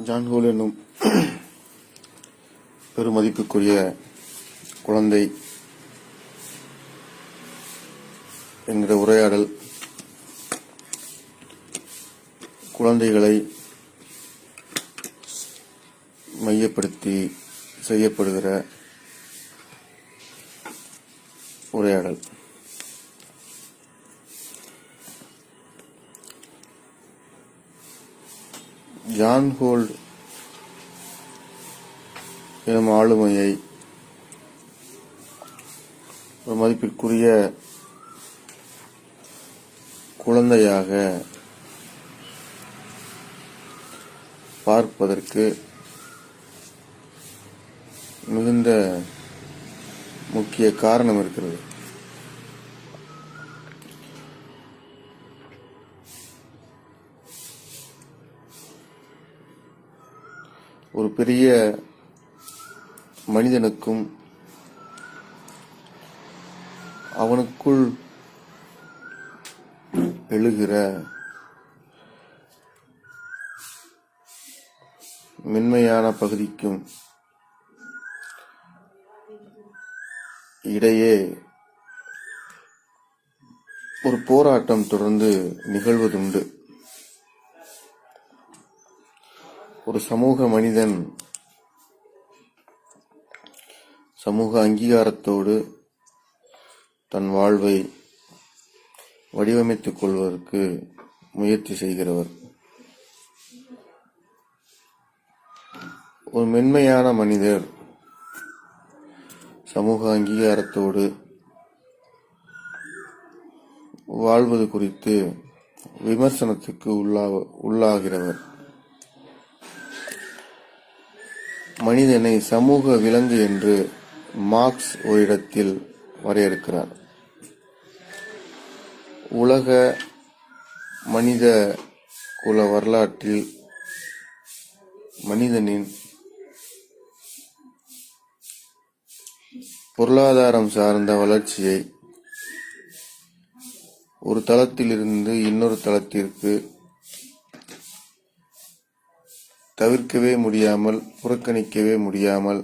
John whole என்னும் பெருமதிப்புக்குரிய குழந்தை என்கிற உரையாடல் குழந்தைகளை மையப்படுத்தி செய்யப்படுகிற உரையாடல். ஜான் ஹோல்ட் எனும் ஆளுமையை ஒரு மதிப்பிற்குரிய குழந்தையாக பார்ப்பதற்கு மிகுந்த முக்கிய காரணம் இருக்கிறது. ஒரு பெரிய மனிதனுக்கும் அவனுக்குள் எழுகிற மென்மையான பகுதிக்கும் இடையே ஒரு போராட்டம் தொடர்ந்து நிகழ்வதுண்டு. ஒரு சமூக மனிதன் சமூக அங்கீகாரத்தோடு தன் வாழ்வை வடிவமைத்துக் கொள்வதற்கு முயற்சி செய்கிறவர். ஒரு மென்மையான மனிதர் சமூக அங்கீகாரத்தோடு வாழ்வது குறித்து விமர்சனத்துக்கு உள்ளாகிறவர். மனிதனை சமூக விலங்கு என்று மார்க்ஸ் ஒரு இடத்தில் வரையறுக்கிறார். உலக மனித குல வரலாற்றில் மனிதனின் பொருளாதாரம் சார்ந்த வளர்ச்சியை ஒரு தளத்திலிருந்து இன்னொரு தளத்திற்கு தவிர்க்கவே முடியாமல், புறக்கணிக்கவே முடியாமல்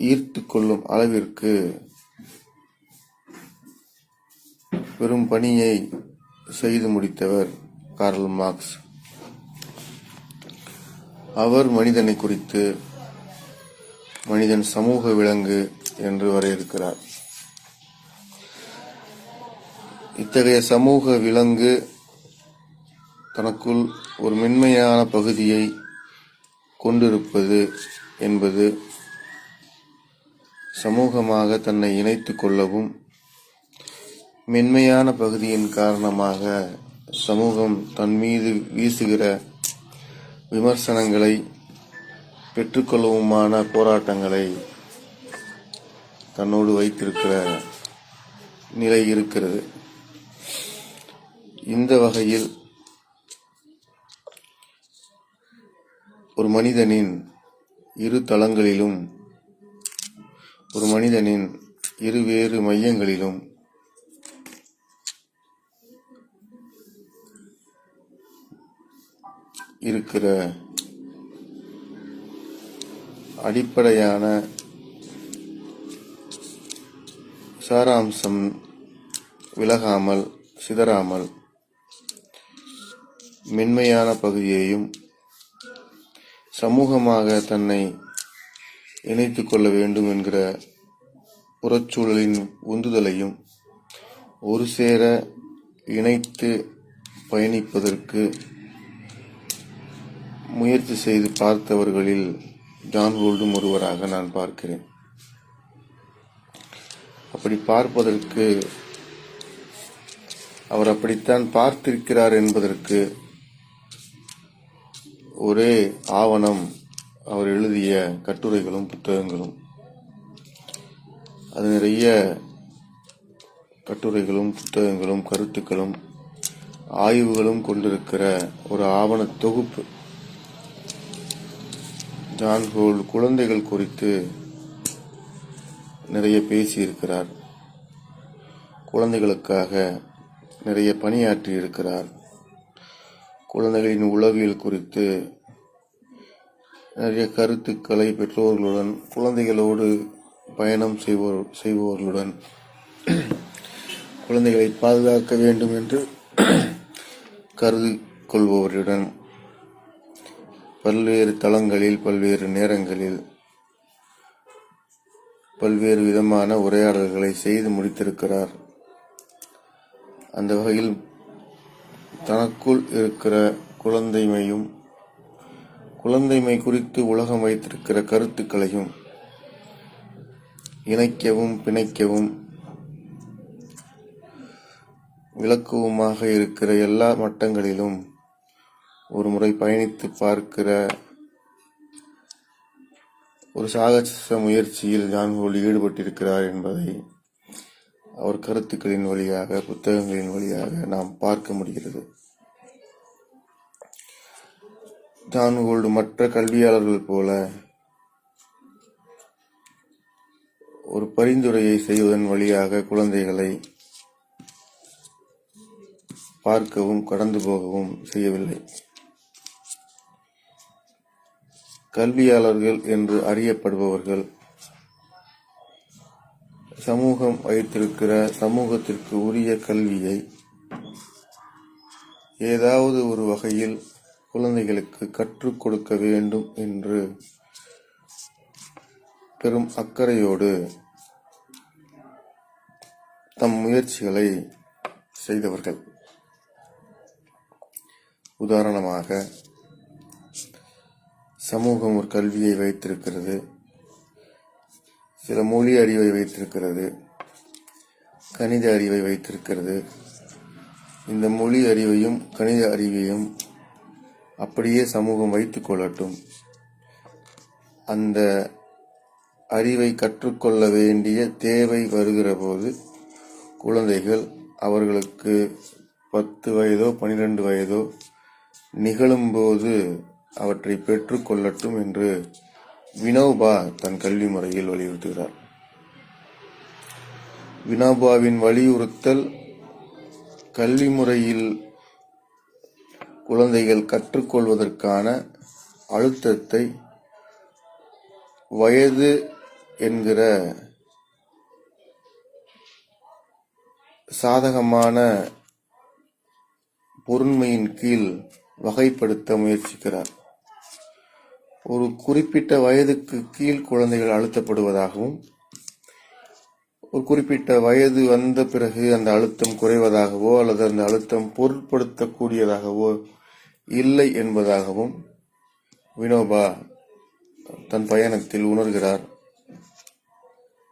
ஈர்த்து கொள்ளும் அளவிற்கு பெரும் பணியை செய்து முடித்தவர் கார்ல் மார்க்ஸ். அவர் மனிதனை குறித்து மனிதன் சமூக விலங்கு என்று வரையறுக்கிறார். இத்தகைய சமூக விலங்கு தனக்குள் ஒரு மென்மையான பகுதியை கொண்டிருப்பது என்பது சமூகமாக தன்னை இணைத்துக் கொள்ளவும், மென்மையான பகுதியின் காரணமாக சமூகம் தன் மீது வீசுகிற விமர்சனங்களை பெற்றுக்கொள்ளவுமான போராட்டங்களை தன்னோடு வைத்திருக்கிற நிலை இருக்கிறது. இந்த வகையில் ஒரு மனிதனின் இரு தளங்களிலும், ஒரு மனிதனின் இருவேறு மையங்களிலும் இருக்கிற அடிப்படையான சாராம்சம் விலகாமல், சிதறாமல் மென்மையான பகுதியையும் சமூகமாக தன்னை இணைத்துக் கொள்ள வேண்டும் என்கிற புறச்சூழலின் உந்துதலையும் ஒரு சேர இணைத்து பயணிப்பதற்கு முயற்சி செய்து பார்த்தவர்களில் ஜான் ஹோல்டும் ஒருவராக நான் பார்க்கிறேன். அப்படி பார்ப்பதற்கு, அவர் அப்படித்தான் பார்த்திருக்கிறார் என்பதற்கு ஒரே ஆவணம் அவர் எழுதிய கட்டுரைகளும் புத்தகங்களும். அது நிறைய கட்டுரைகளும் புத்தகங்களும் கருத்துக்களும் ஆய்வுகளும் கொண்டிருக்கிற ஒரு ஆவண தொகுப்பு. ஜான் ஹோல்ட் குழந்தைகள் குறித்து நிறைய பேசியிருக்கிறார். குழந்தைகளுக்காக நிறைய பணியாற்றி இருக்கிறார். குழந்தைகளின் உளவியல் குறித்து நிறைய கருத்துக்களை பெற்றோர்களுடன், குழந்தைகளோடு பயணம் செய்பவர்களுடன், குழந்தைகளை பாதுகாக்க வேண்டும் என்று கருதி கொள்பவருடன் பல்வேறு தளங்களில், பல்வேறு நேரங்களில், பல்வேறு விதமான உரையாடல்களை செய்து முடித்திருக்கிறார். அந்த வகையில் தனக்குள் இருக்கிற குழந்தைமையும், குழந்தைமை குறித்து உலகம் வைத்திருக்கிற கருத்துக்களையும் இணைக்கவும், பிணைக்கவும், விளக்குவமாக இருக்கிற எல்லா மட்டங்களிலும் ஒரு முறை பயணித்து பார்க்கிற ஒரு சாகச முயற்சியில் ஜான் ஹோல்ட் ஈடுபட்டிருக்கிறார் என்பதை அவர் கருத்துக்களின் வழியாக, புத்தகங்களின் வழியாக நாம் பார்க்க முடிகிறது. ஜான் ஹோல்ட் மற்ற கல்வியாளர்கள் போல ஒரு பரிந்துரையை செய்வதன் வழியாக குழந்தைகளை பார்க்கவும், கடந்து போகவும் செய்யவில்லை. கல்வியாளர்கள் என்று அறியப்படுபவர்கள் சமூகம் வைத்திருக்கிற சமூகத்திற்கு உரிய கல்வியை ஏதாவது ஒரு வகையில் குழந்தைகளுக்கு கற்றுக் கொடுக்க வேண்டும் என்று பெரும் அக்கறையோடு தம் முயற்சிகளை செய்தவர்கள். உதாரணமாக, சமூகம் ஒரு கல்வியை வைத்திருக்கிறது, சில மொழி அறிவை வைத்திருக்கிறது, கணித அறிவை வைத்திருக்கிறது. இந்த மொழி அறிவையும் கணித அறிவையும் அப்படியே சமூகம் வைத்துக் கொள்ளட்டும். அந்த அறிவை கற்றுக்கொள்ள வேண்டிய தேவை வருகிற போது குழந்தைகள் அவர்களுக்கு 10 வயதோ 12 வயதோ நிகழும்போது அவற்றை பெற்றுக்கொள்ளட்டும் என்று வினோபா தன் கல்வி முறையில் வலியுறுத்துகிறார். வினோபாவின் வலியுறுத்தல் கல்வி முறையில் குழந்தைகள் கற்றுக்கொள்வதற்கான அழுத்தத்தை வயது என்கிற சாதகமான பொருண்மையின் கீழ் வகைப்படுத்த முயற்சிக்கிறார். ஒரு குறிப்பிட்ட வயதுக்கு கீழ் குழந்தைகள் அழுத்தப்படுவதாகவும், ஒரு குறிப்பிட்ட வயது வந்த பிறகு அந்த அழுத்தம் குறைவதாகவோ அல்லது அந்த அழுத்தம் பொருட்படுத்தக்கூடியதாகவோ இல்லை என்பதாகவும் வினோபா தன் பயணத்தில் உணர்கிறார்.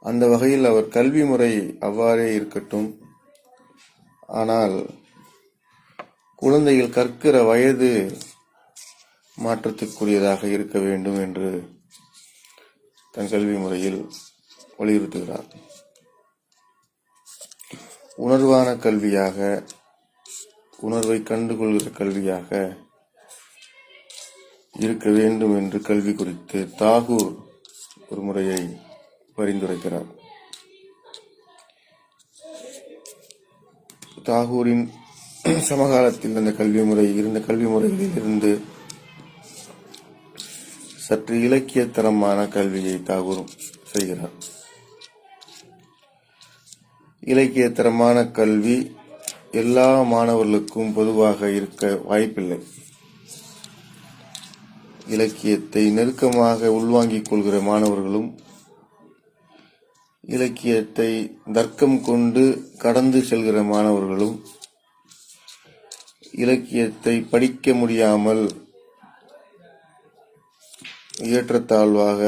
அந்த வகையில் அவர் கல்வி முறை அவ்வாறே இருக்கட்டும், ஆனால் குழந்தைகள் கற்கிற வயது மாற்றத்திற்குரியதாக இருக்க வேண்டும் என்று தன் கல்வி முறையில் வலியுறுத்துகிறார். உணர்வான கல்வியாக, உணர்வை கண்டுகொள்கிற கல்வியாக இருக்க வேண்டும் என்று கல்வி குறித்து தாகூர் ஒரு முறையை பரிந்துரைக்கிறார். தாகூரின் சமகாலத்தில் அந்த கல்வி முறை இருந்த கல்வி முறைகளில் இருந்து சற்று இலக்கியத்தரமான கல்வியை தாகூரும் செய்கிறார். இலக்கியத்தரமான கல்வி எல்லா மாணவர்களுக்கும் பொதுவாக இருக்க வாய்ப்பில்லை. இலக்கியத்தை நெருக்கமாக உள்வாங்கிக் கொள்கிற மாணவர்களும், இலக்கியத்தை தர்க்கம் கொண்டு கடந்து செல்கிற மாணவர்களும், இலக்கியத்தை படிக்க முடியாமல் ஏற்றத்தாழ்வாக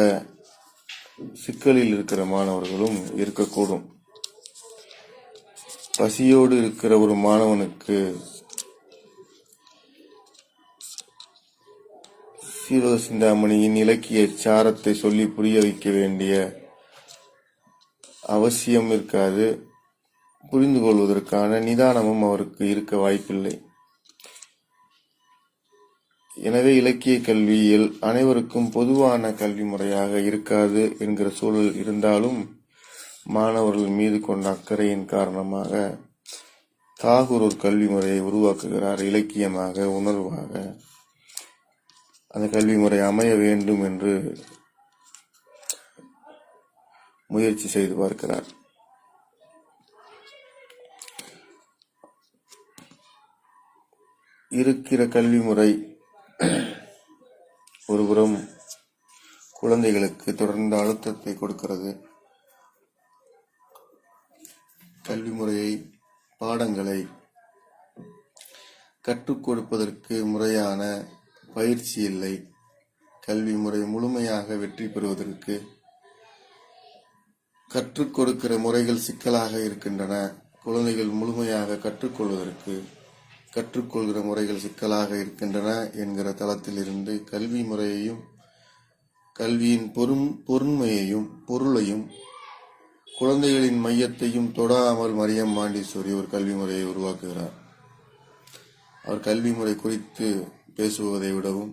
சிக்கலில் இருக்கிற மாணவர்களும் இருக்கக்கூடும். பசியோடு இருக்கிற ஒரு மாணவனுக்கு சீவக சிந்தாமணியின் இலக்கிய சாரத்தை சொல்லி புரிய வைக்க வேண்டிய அவசியம் இருக்காது. புரிந்து கொள்வதற்கான நிதானமும் அவருக்கு இருக்க வாய்ப்பில்லை. எனவே இலக்கிய கல்வியில் அனைவருக்கும் பொதுவான கல்வி முறையாக இருக்காது என்கிற சூழல் இருந்தாலும், மாணவர்கள் மீது கொண்ட அக்கறையின் காரணமாக தாகூர் ஒரு கல்வி முறையை உருவாக்குகிறார். இலக்கியமாக, உணர்வாக அந்த கல்வி முறை அமைய வேண்டும் என்று முயற்சி செய்து பார்க்கிறார். இருக்கிற கல்வி முறை ஒருபுறம் குழந்தைகளுக்கு தொடர்ந்து அழுத்தத்தை கொடுக்கிறது. கல்வி முறையை, பாடங்களை கற்றுக் கொடுப்பதற்கு முறையான பயிற்சி இல்லை. கல்வி முறை முழுமையாக வெற்றி பெறுவதற்கு கற்றுக் கொடுக்கிற முறைகள் சிக்கலாக இருக்கின்றன. குழந்தைகள் முழுமையாக கற்றுக்கொள்கிற முறைகள் சிக்கலாக இருக்கின்றன என்கிற தளத்தில் இருந்து கல்வி முறையையும், கல்வியின் பொருண்மையையும், பொருளையும், குழந்தைகளின் மையத்தையும் தொடாமல் மரியம் மாண்டீஸ்வரி ஒரு கல்வி முறையை உருவாக்குகிறார். அவர் கல்வி முறை குறித்து பேசுவதை விடவும்,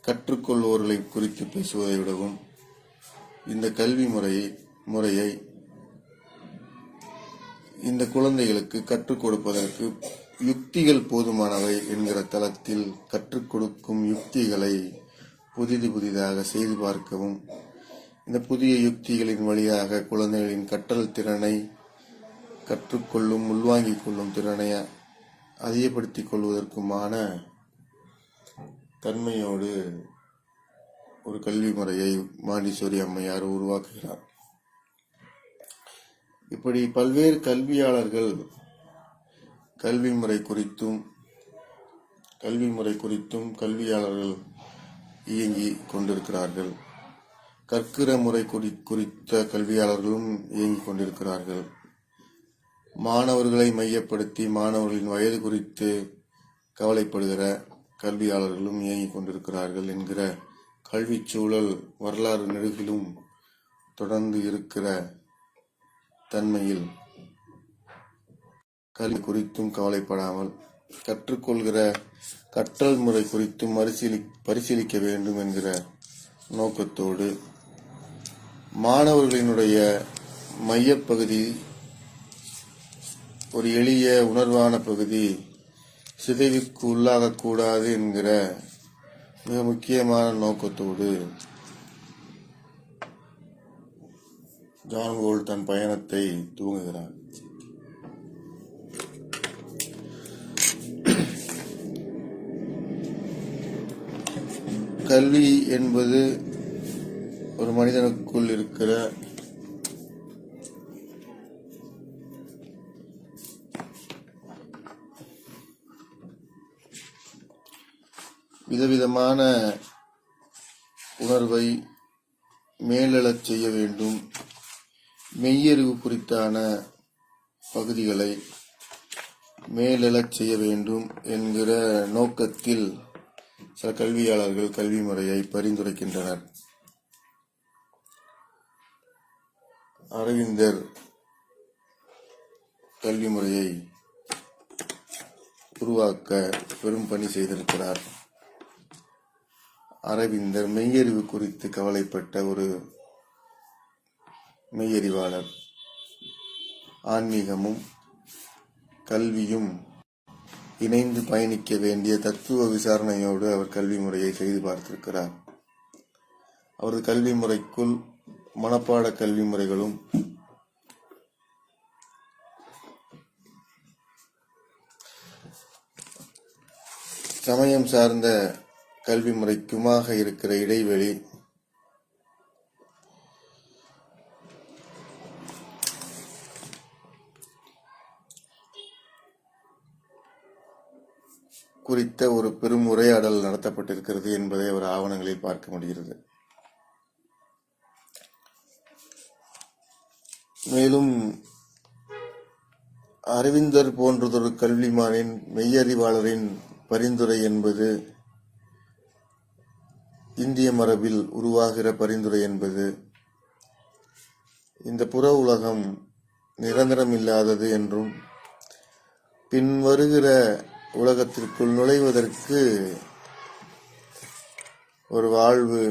கற்றுக்கொள்வோர்களை குறித்து பேசுவதை விடவும், இந்த கல்வி முறையை இந்த குழந்தைகளுக்கு கற்றுக் கொடுப்பதற்கு யுக்திகள் போதுமானவை என்கிற தளத்தில் கற்றுக் கொடுக்கும் யுக்திகளை புதிதாக செய்து பார்க்கவும், இந்த புதிய யுக்திகளின் வழியாக குழந்தைகளின் கற்றல் திறனை, கற்றுக்கொள்ளும், உள்வாங்கிக் கொள்ளும் திறனை அதிகப்படுத்திக் கொள்வதற்குமான தன்மையோடு ஒரு கல்வி முறையை மாண்டீஸ்வரி அம்மையார் உருவாக்குகிறார். இப்படி பல்வேறு கல்வியாளர்கள் கல்வி முறை குறித்தும் கல்வியாளர்கள் இயங்கி கொண்டிருக்கிறார்கள். கற்கிற முறை குறித்த கல்வியாளர்களும் இயங்கிக் கொண்டிருக்கிறார்கள். மாணவர்களை மையப்படுத்தி மாணவர்களின் வயது குறித்து கவலைப்படுகிற கல்வியாளர்களும் இயங்கிக் கொண்டிருக்கிறார்கள் என்கிற கல்விச் சூழல் வரலாறு நெடுகிலும் தொடர்ந்து இருக்கிற தன்மையில் கல்வி குறித்தும் கவலைப்படாமல் கற்றுக்கொள்கிற கற்றல் முறை குறித்தும் பரிசீலிக்க வேண்டும் என்கிற நோக்கத்தோடு மாணவர்களினுடைய மையப்பகுதி, ஒரு எளிய உணர்வான பகுதி சிதைவுக்கு உள்ளாகக்கூடாது என்கிற மிக முக்கியமான நோக்கத்தோடு ஜான் கோல்ட் தன் பயணத்தை துவங்குகிறார். கல்வி என்பது ஒரு மனிதனுக்குள் இருக்கிற விதவிதமான உணர்வை மேலெழச் செய்ய வேண்டும், மெய்யறிவு குறித்தான பகுதிகளை மேலெழச் செய்ய வேண்டும் என்கிற நோக்கத்தில் சில கல்வியாளர்கள் கல்வி முறையை பரிந்துரைக்கின்றனர். அரவிந்தர் கல்வி முறையை உருவாக்க பெரும் பணி செய்திருக்கிறார். அரவிந்தர் மெய்யறிவு குறித்து கவலைப்பட்ட ஒரு மெய்யறிவாளர். ஆன்மீகமும் கல்வியும் இணைந்து பயணிக்க வேண்டிய தத்துவ விசாரணையோடு அவர் கல்வி முறையை செய்து பார்த்திருக்கிறார். அவரது கல்வி முறைக்குள் மனப்பாட கல்வி முறைகளும் சமயம் சார்ந்த கல்வி முறைக்குமாக இருக்கிற இடைவெளி குறித்த ஒரு பெரும் உரையாடல் நடத்தப்பட்டிருக்கிறது என்பதை அவர் ஆவணங்களில் பார்க்க முடிகிறது. மேலும் அரவிந்தர் போன்றதொரு கல்விமானின், மெய்யறிவாளரின் பரிந்துரை என்பது, இந்திய மரபில் உருவாகிற பரிந்துரை என்பது இந்த புற உலகம் நிரந்தரமில்லாதது என்றும் பின் வருகிற உலகத்திற்குள் நுழைவதற்கு ஒரு வாழ்வு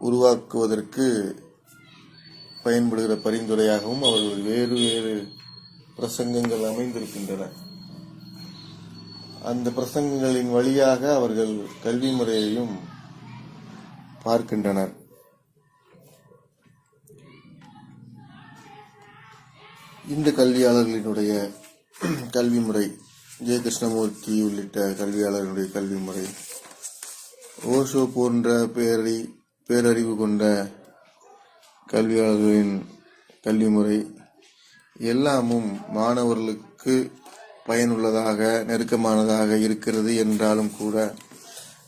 உருவாக்குவதற்கு பயன்படுகிற பரிந்துரையாகவும் அவர்கள் வேறு வேறு பிரசங்கங்கள் அமைந்திருக்கின்றன. அந்த பிரசங்கங்களின் வழியாக அவர்கள் கல்வி முறையையும் பார்க்கின்றனர். இந்த கல்வியாளர்களினுடைய கல்வி முறை, ஜே கிருஷ்ணமூர்த்தி உள்ளிட்ட கல்வியாளர்களுடைய கல்வி முறை, ஓஷோ போன்ற பேரறிவு கொண்ட கல்வியாளர்களின் கல்வி முறை எல்லாமும் மாணவர்களுக்கு பயனுள்ளதாக நெருக்கமானதாக இருக்கிறது என்றாலும் கூட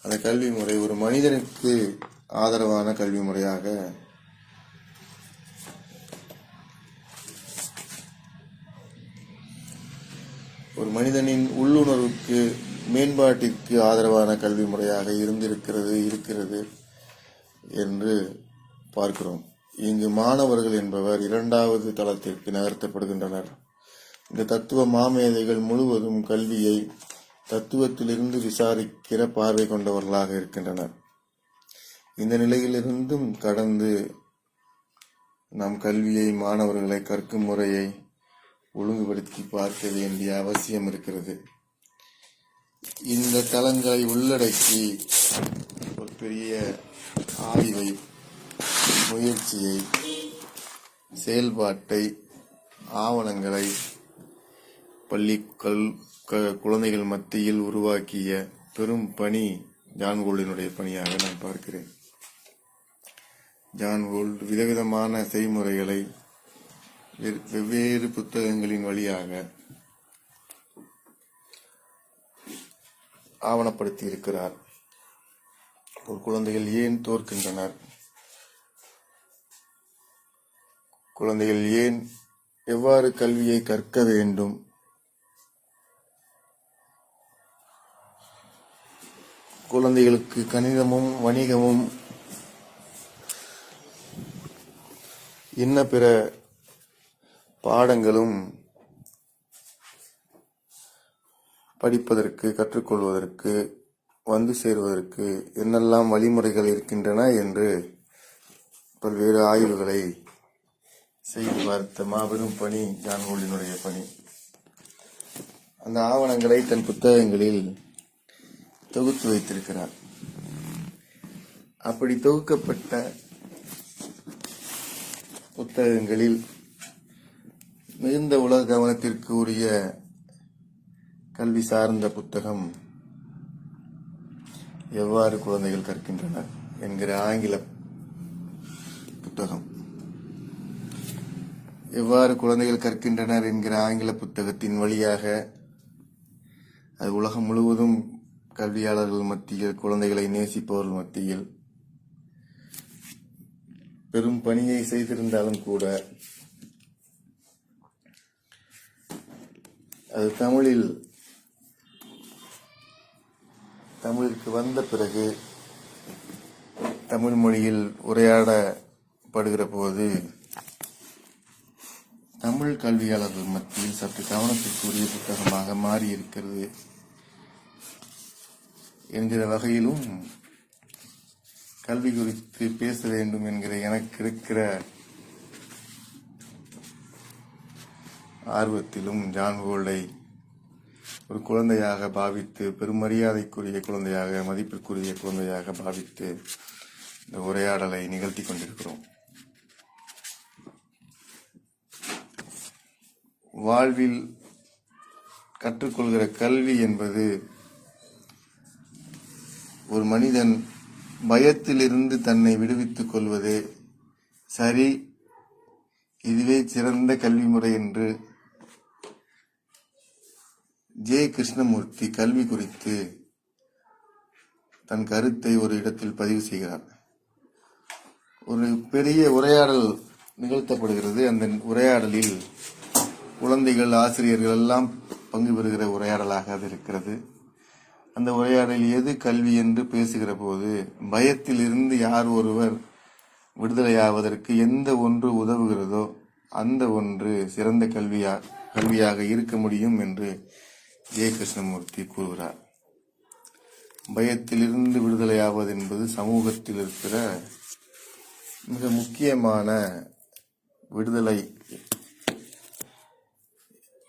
அந்த கல்வி முறை ஒரு மனிதனுக்கு ஆதரவான கல்வி முறையாக ஒரு மனிதனின் உள்ளுணர்வுக்கு மேம்பாட்டிற்கு ஆதரவான கல்வி முறையாக இருக்கிறது என்று பார்க்கிறோம். இங்கு மாணவர்கள் என்பவர் இரண்டாவது தளத்திற்கு நகர்த்தப்படுகின்றனர். இந்த தத்துவ மாமேதைகள் முழுவதும் கல்வியை தத்துவத்திலிருந்து விசாரிக்கிற பார்வை கொண்டவர்களாக இருக்கின்றனர். இந்த நிலையிலிருந்தும் கடந்து நாம் கல்வியை, மாணவர்களை கற்கும் முறையை ஒழுங்குபடுத்தி பார்க்க வேண்டிய அவசியம் இருக்கிறது. இந்த தளங்களை உள்ளடக்கி ஒரு பெரிய ஆய்வை, முயற்சியை, செயல்பாட்டை, ஆவணங்களை பள்ளி குழந்தைகள் மத்தியில் உருவாக்கிய பெரும் பணி ஜான் கோல்டினுடைய பணியாக நான் பார்க்கிறேன். ஜான் கோல்ட் விதவிதமான செய்முறைகளை வெவ்வேறு புத்தகங்களின் வழியாக ஆவணப்படுத்தி இருக்கிறார். ஒரு குழந்தைகள் ஏன் தோற்கின்றனர், குழந்தைகள் ஏன் எவ்வாறு கல்வியை கற்க வேண்டும், குழந்தைகளுக்கு கணிதமும் வணிகமும் இன்ன பிற பாடங்களும் படிப்பதற்கு, கற்றுக்கொள்வதற்கு, வந்து சேருவதற்கு என்னெல்லாம் வழிமுறைகள் இருக்கின்றன என்று பல்வேறு ஆய்வுகளை செய்து பார்த்த மாபெரும் பணி ஜான் கோல்டினுடைய பணி. அந்த ஆவணங்களை தன் புத்தகங்களில் தொகுத்து வைத்திருக்கிறார். அப்படி தொகுக்கப்பட்ட புத்தகங்களில் மிகுந்த உலக கவனத்திற்கு உரிய கல்வி சார்ந்த புத்தகம் எவ்வாறு குழந்தைகள் கற்கின்றனர் என்கிற ஆங்கில புத்தகம். எவ்வாறு குழந்தைகள் கற்கின்றனர் என்கிற ஆங்கில புத்தகத்தின் வழியாக அது உலகம் முழுவதும் கல்வியாளர்கள் மத்தியில், குழந்தைகளை நேசிப்பவர்கள் மத்தியில் பெரும் பணியை செய்திருந்தாலும் கூட அது தமிழிற்கு வந்த பிறகு தமிழ் மொழியில் உரையாடப்படுகிற போது தமிழ் கல்வியாளர்கள் மத்தியில் சற்று கவனத்திற்குரிய புத்தகமாக மாறியிருக்கிறது என்கிற வகையிலும் கல்வி குறித்து பேச வேண்டும் என்கிற எனக்கு இருக்கிற ஆர்வத்திலும் ஜான் கோல்டை ஒரு குழந்தையாக பாவித்து, பெருமரியாதைக்குரிய குழந்தையாக, மதிப்பிற்குரிய குழந்தையாக பாவித்து இந்த உரையாடலை நிகழ்த்தி கொண்டிருக்கிறோம். வாழ்வில் கற்றுக்கொள்கிற கல்வி என்பது ஒரு மனிதன் பயத்திலிருந்து தன்னை விடுவித்துக் கொள்வது சரி, இதுவே சிறந்த கல்வி முறை என்று ஜே கிருஷ்ணமூர்த்தி கல்வி குறித்து தன் கருத்தை ஒரு இடத்தில் பதிவு செய்கிறார். ஒரு பெரிய உரையாடல் நிகழ்த்தப்படுகிறது. அந்த உரையாடலில் குழந்தைகள், ஆசிரியர்கள் எல்லாம் பங்கு பெறுகிற உரையாடலாக அது இருக்கிறது. அந்த உரையாடலில் எது கல்வி என்று பேசுகிற போது பயத்தில் இருந்து யார் ஒருவர் விடுதலையாவதற்கு எந்த ஒன்று உதவுகிறதோ அந்த ஒன்று சிறந்த கல்வியாக இருக்க முடியும் என்று ஜே கிருஷ்ணமூர்த்தி கூறுகிறார். பயத்திலிருந்து விடுதலையாவது என்பது சமூகத்தில் இருக்கிற மிக முக்கியமான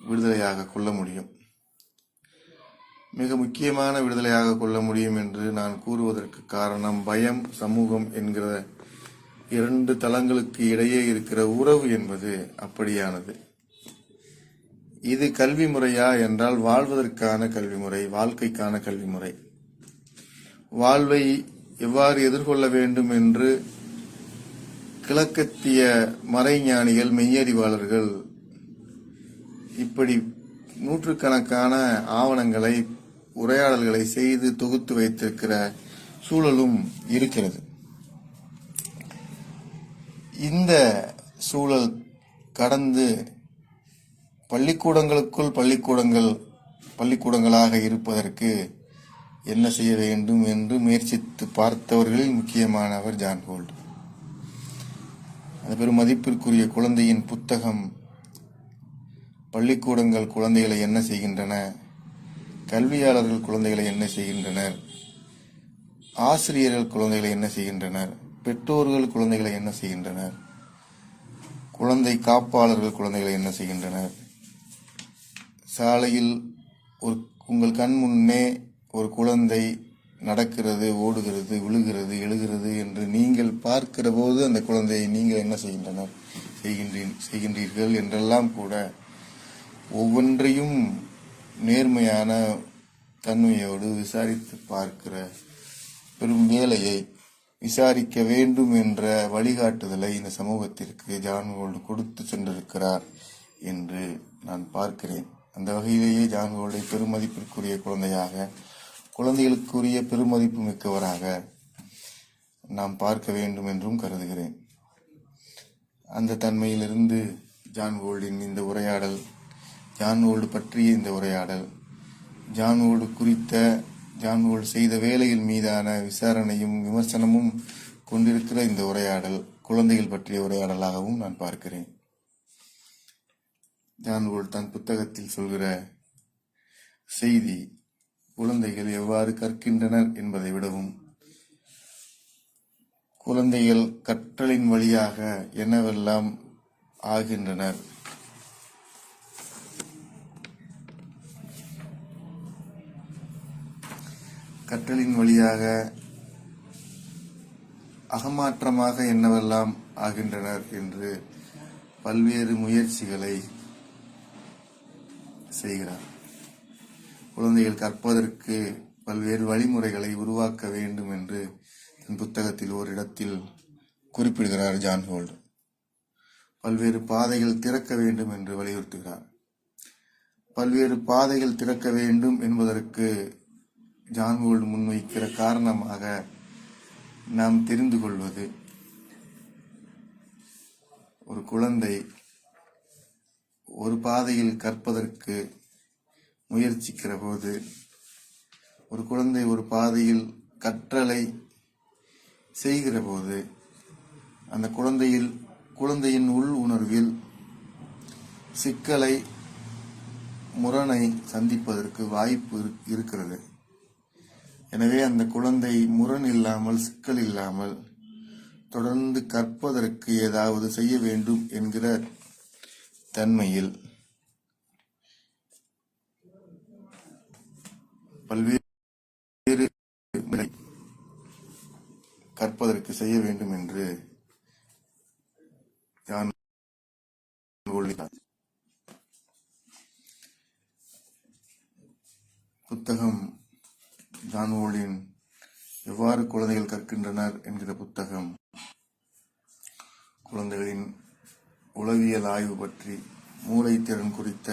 விடுதலையாக கொள்ள முடியும். மிக முக்கியமான விடுதலையாக கொள்ள முடியும் என்று நான் கூறுவதற்கு காரணம், பயம், சமூகம் என்கிற 2 தளங்களுக்கு இடையே இருக்கிற உறவு என்பது அப்படியானது. இது கல்வி முறையா என்றால் வாழ்வதற்கான கல்வி முறை, வாழ்க்கைக்கான கல்வி முறை. வாழ்வை எவ்வாறு எதிர்கொள்ள வேண்டும் என்று கிழக்கத்திய மறைஞானிகள், மெய்யறிவாளர்கள் இப்படி நூற்றுக்கணக்கான ஆவணங்களை, உரையாடல்களை செய்து தொகுத்து வைத்திருக்கிற சூழலும் இருக்கிறது. இந்த சூழல் கடந்து பள்ளிக்கூடங்களுக்குள் பள்ளிக்கூடங்களாக இருப்பதற்கு என்ன செய்ய வேண்டும் என்று முயற்சித்து பார்த்தவர்களில் முக்கியமானவர் ஜான் ஹோல்ட். அது பெரும் மதிப்பிற்குரிய குழந்தையின் புத்தகம் பள்ளிக்கூடங்கள் குழந்தைகளை என்ன செய்கின்றன, கல்வியாளர்கள் குழந்தைகளை என்ன செய்கின்றனர், ஆசிரியர்கள் குழந்தைகளை என்ன செய்கின்றனர், பெற்றோர்கள் குழந்தைகளை என்ன செய்கின்றனர், குழந்தை காப்பாளர்கள் குழந்தைகளை என்ன செய்கின்றனர், சாலையில் உங்கள் கண் முன்னே ஒரு குழந்தை நடக்கிறது, ஓடுகிறது, விழுகிறது, எழுகிறது என்று நீங்கள் பார்க்கிற போது அந்த குழந்தையை நீங்கள் என்ன செய்கின்றீர்கள் என்றெல்லாம் கூட ஒவ்வொன்றையும் நேர்மையான தன்மையோடு விசாரித்து பார்க்கிற பெரும் வேலையை, விசாரிக்க வேண்டும் என்ற வழிகாட்டுதலை இந்த சமூகத்திற்கு ஜான் ஹோல்ட் கொடுத்து சென்றிருக்கிறார் என்று நான் பார்க்கிறேன். அந்த வகையிலேயே ஜான் ஹோல்டை பெருமதிப்பிற்குரிய குழந்தையாக, குழந்தைகளுக்குரிய பெருமதிப்பு மிக்கவராக நாம் பார்க்க வேண்டும் என்றும் கருதுகிறேன். அந்த தன்மையிலிருந்து ஜான் ஹோல்டின் இந்த உரையாடல், ஜான் ஹோல்டு பற்றிய இந்த உரையாடல், ஜான் ஹோல்டு குறித்த, ஜான் ஹோல்டு செய்த வேலைகள் மீதான விசாரணையும் விமர்சனமும் கொண்டிருக்கிற இந்த உரையாடல் குழந்தைகள் பற்றிய உரையாடலாகவும் நான் பார்க்கிறேன். ஜான் ஹோல்ட் தன் புத்தகத்தில் சொல்கிற செய்தி, குழந்தைகள் எவ்வாறு கற்கின்றனர் என்பதை விடவும், குழந்தைகள் கற்றலின் வழியாக என்னவெல்லாம் ஆகின்றனர், கற்றலின் வழியாக அகமாற்றமாக என்னவெல்லாம் ஆகின்றனர் என்று பல்வேறு முயற்சிகளை செய்கிறார். குழந்தைகள் கற்பதற்கு பல்வேறு வழிமுறைகளை உருவாக்க வேண்டும் என்று தன் புத்தகத்தில் ஓரிடத்தில் குறிப்பிடுகிறார் ஜான் ஹோல்ட். பல்வேறு பாதைகள் திறக்க வேண்டும் என்று வலியுறுத்துகிறார். பல்வேறு பாதைகள் திறக்க வேண்டும் என்பதற்கு ஜான் ஹோல்ட் முன்வைக்கிற காரணமாக நாம் தெரிந்து கொள்வது, ஒரு குழந்தை ஒரு பாதையில் கற்பதற்கு முயற்சிக்கிற போது, ஒரு குழந்தை ஒரு பாதையில் கற்றலை செய்கிற போது, அந்த குழந்தையின் உள் உணர்வில் சிக்கலை, முரணை சந்திப்பதற்கு வாய்ப்பு இருக்கிறது. எனவே அந்த குழந்தை முரண் இல்லாமல், சிக்கல் இல்லாமல் தொடர்ந்து கற்பதற்கு ஏதாவது செய்ய வேண்டும் என்கிற தன்மையில் பல்வேறு கற்பதற்கு செய்ய வேண்டும் என்று ஜான் ஹோல்ட் புத்தகம், ஜான் ஹோல்டின் எவ்வாறு குழந்தைகள் கற்கின்றனர் என்கிற புத்தகம் குழந்தைகளின் உளவியல் ஆய்வு பற்றி, மூளை திறன் குறித்த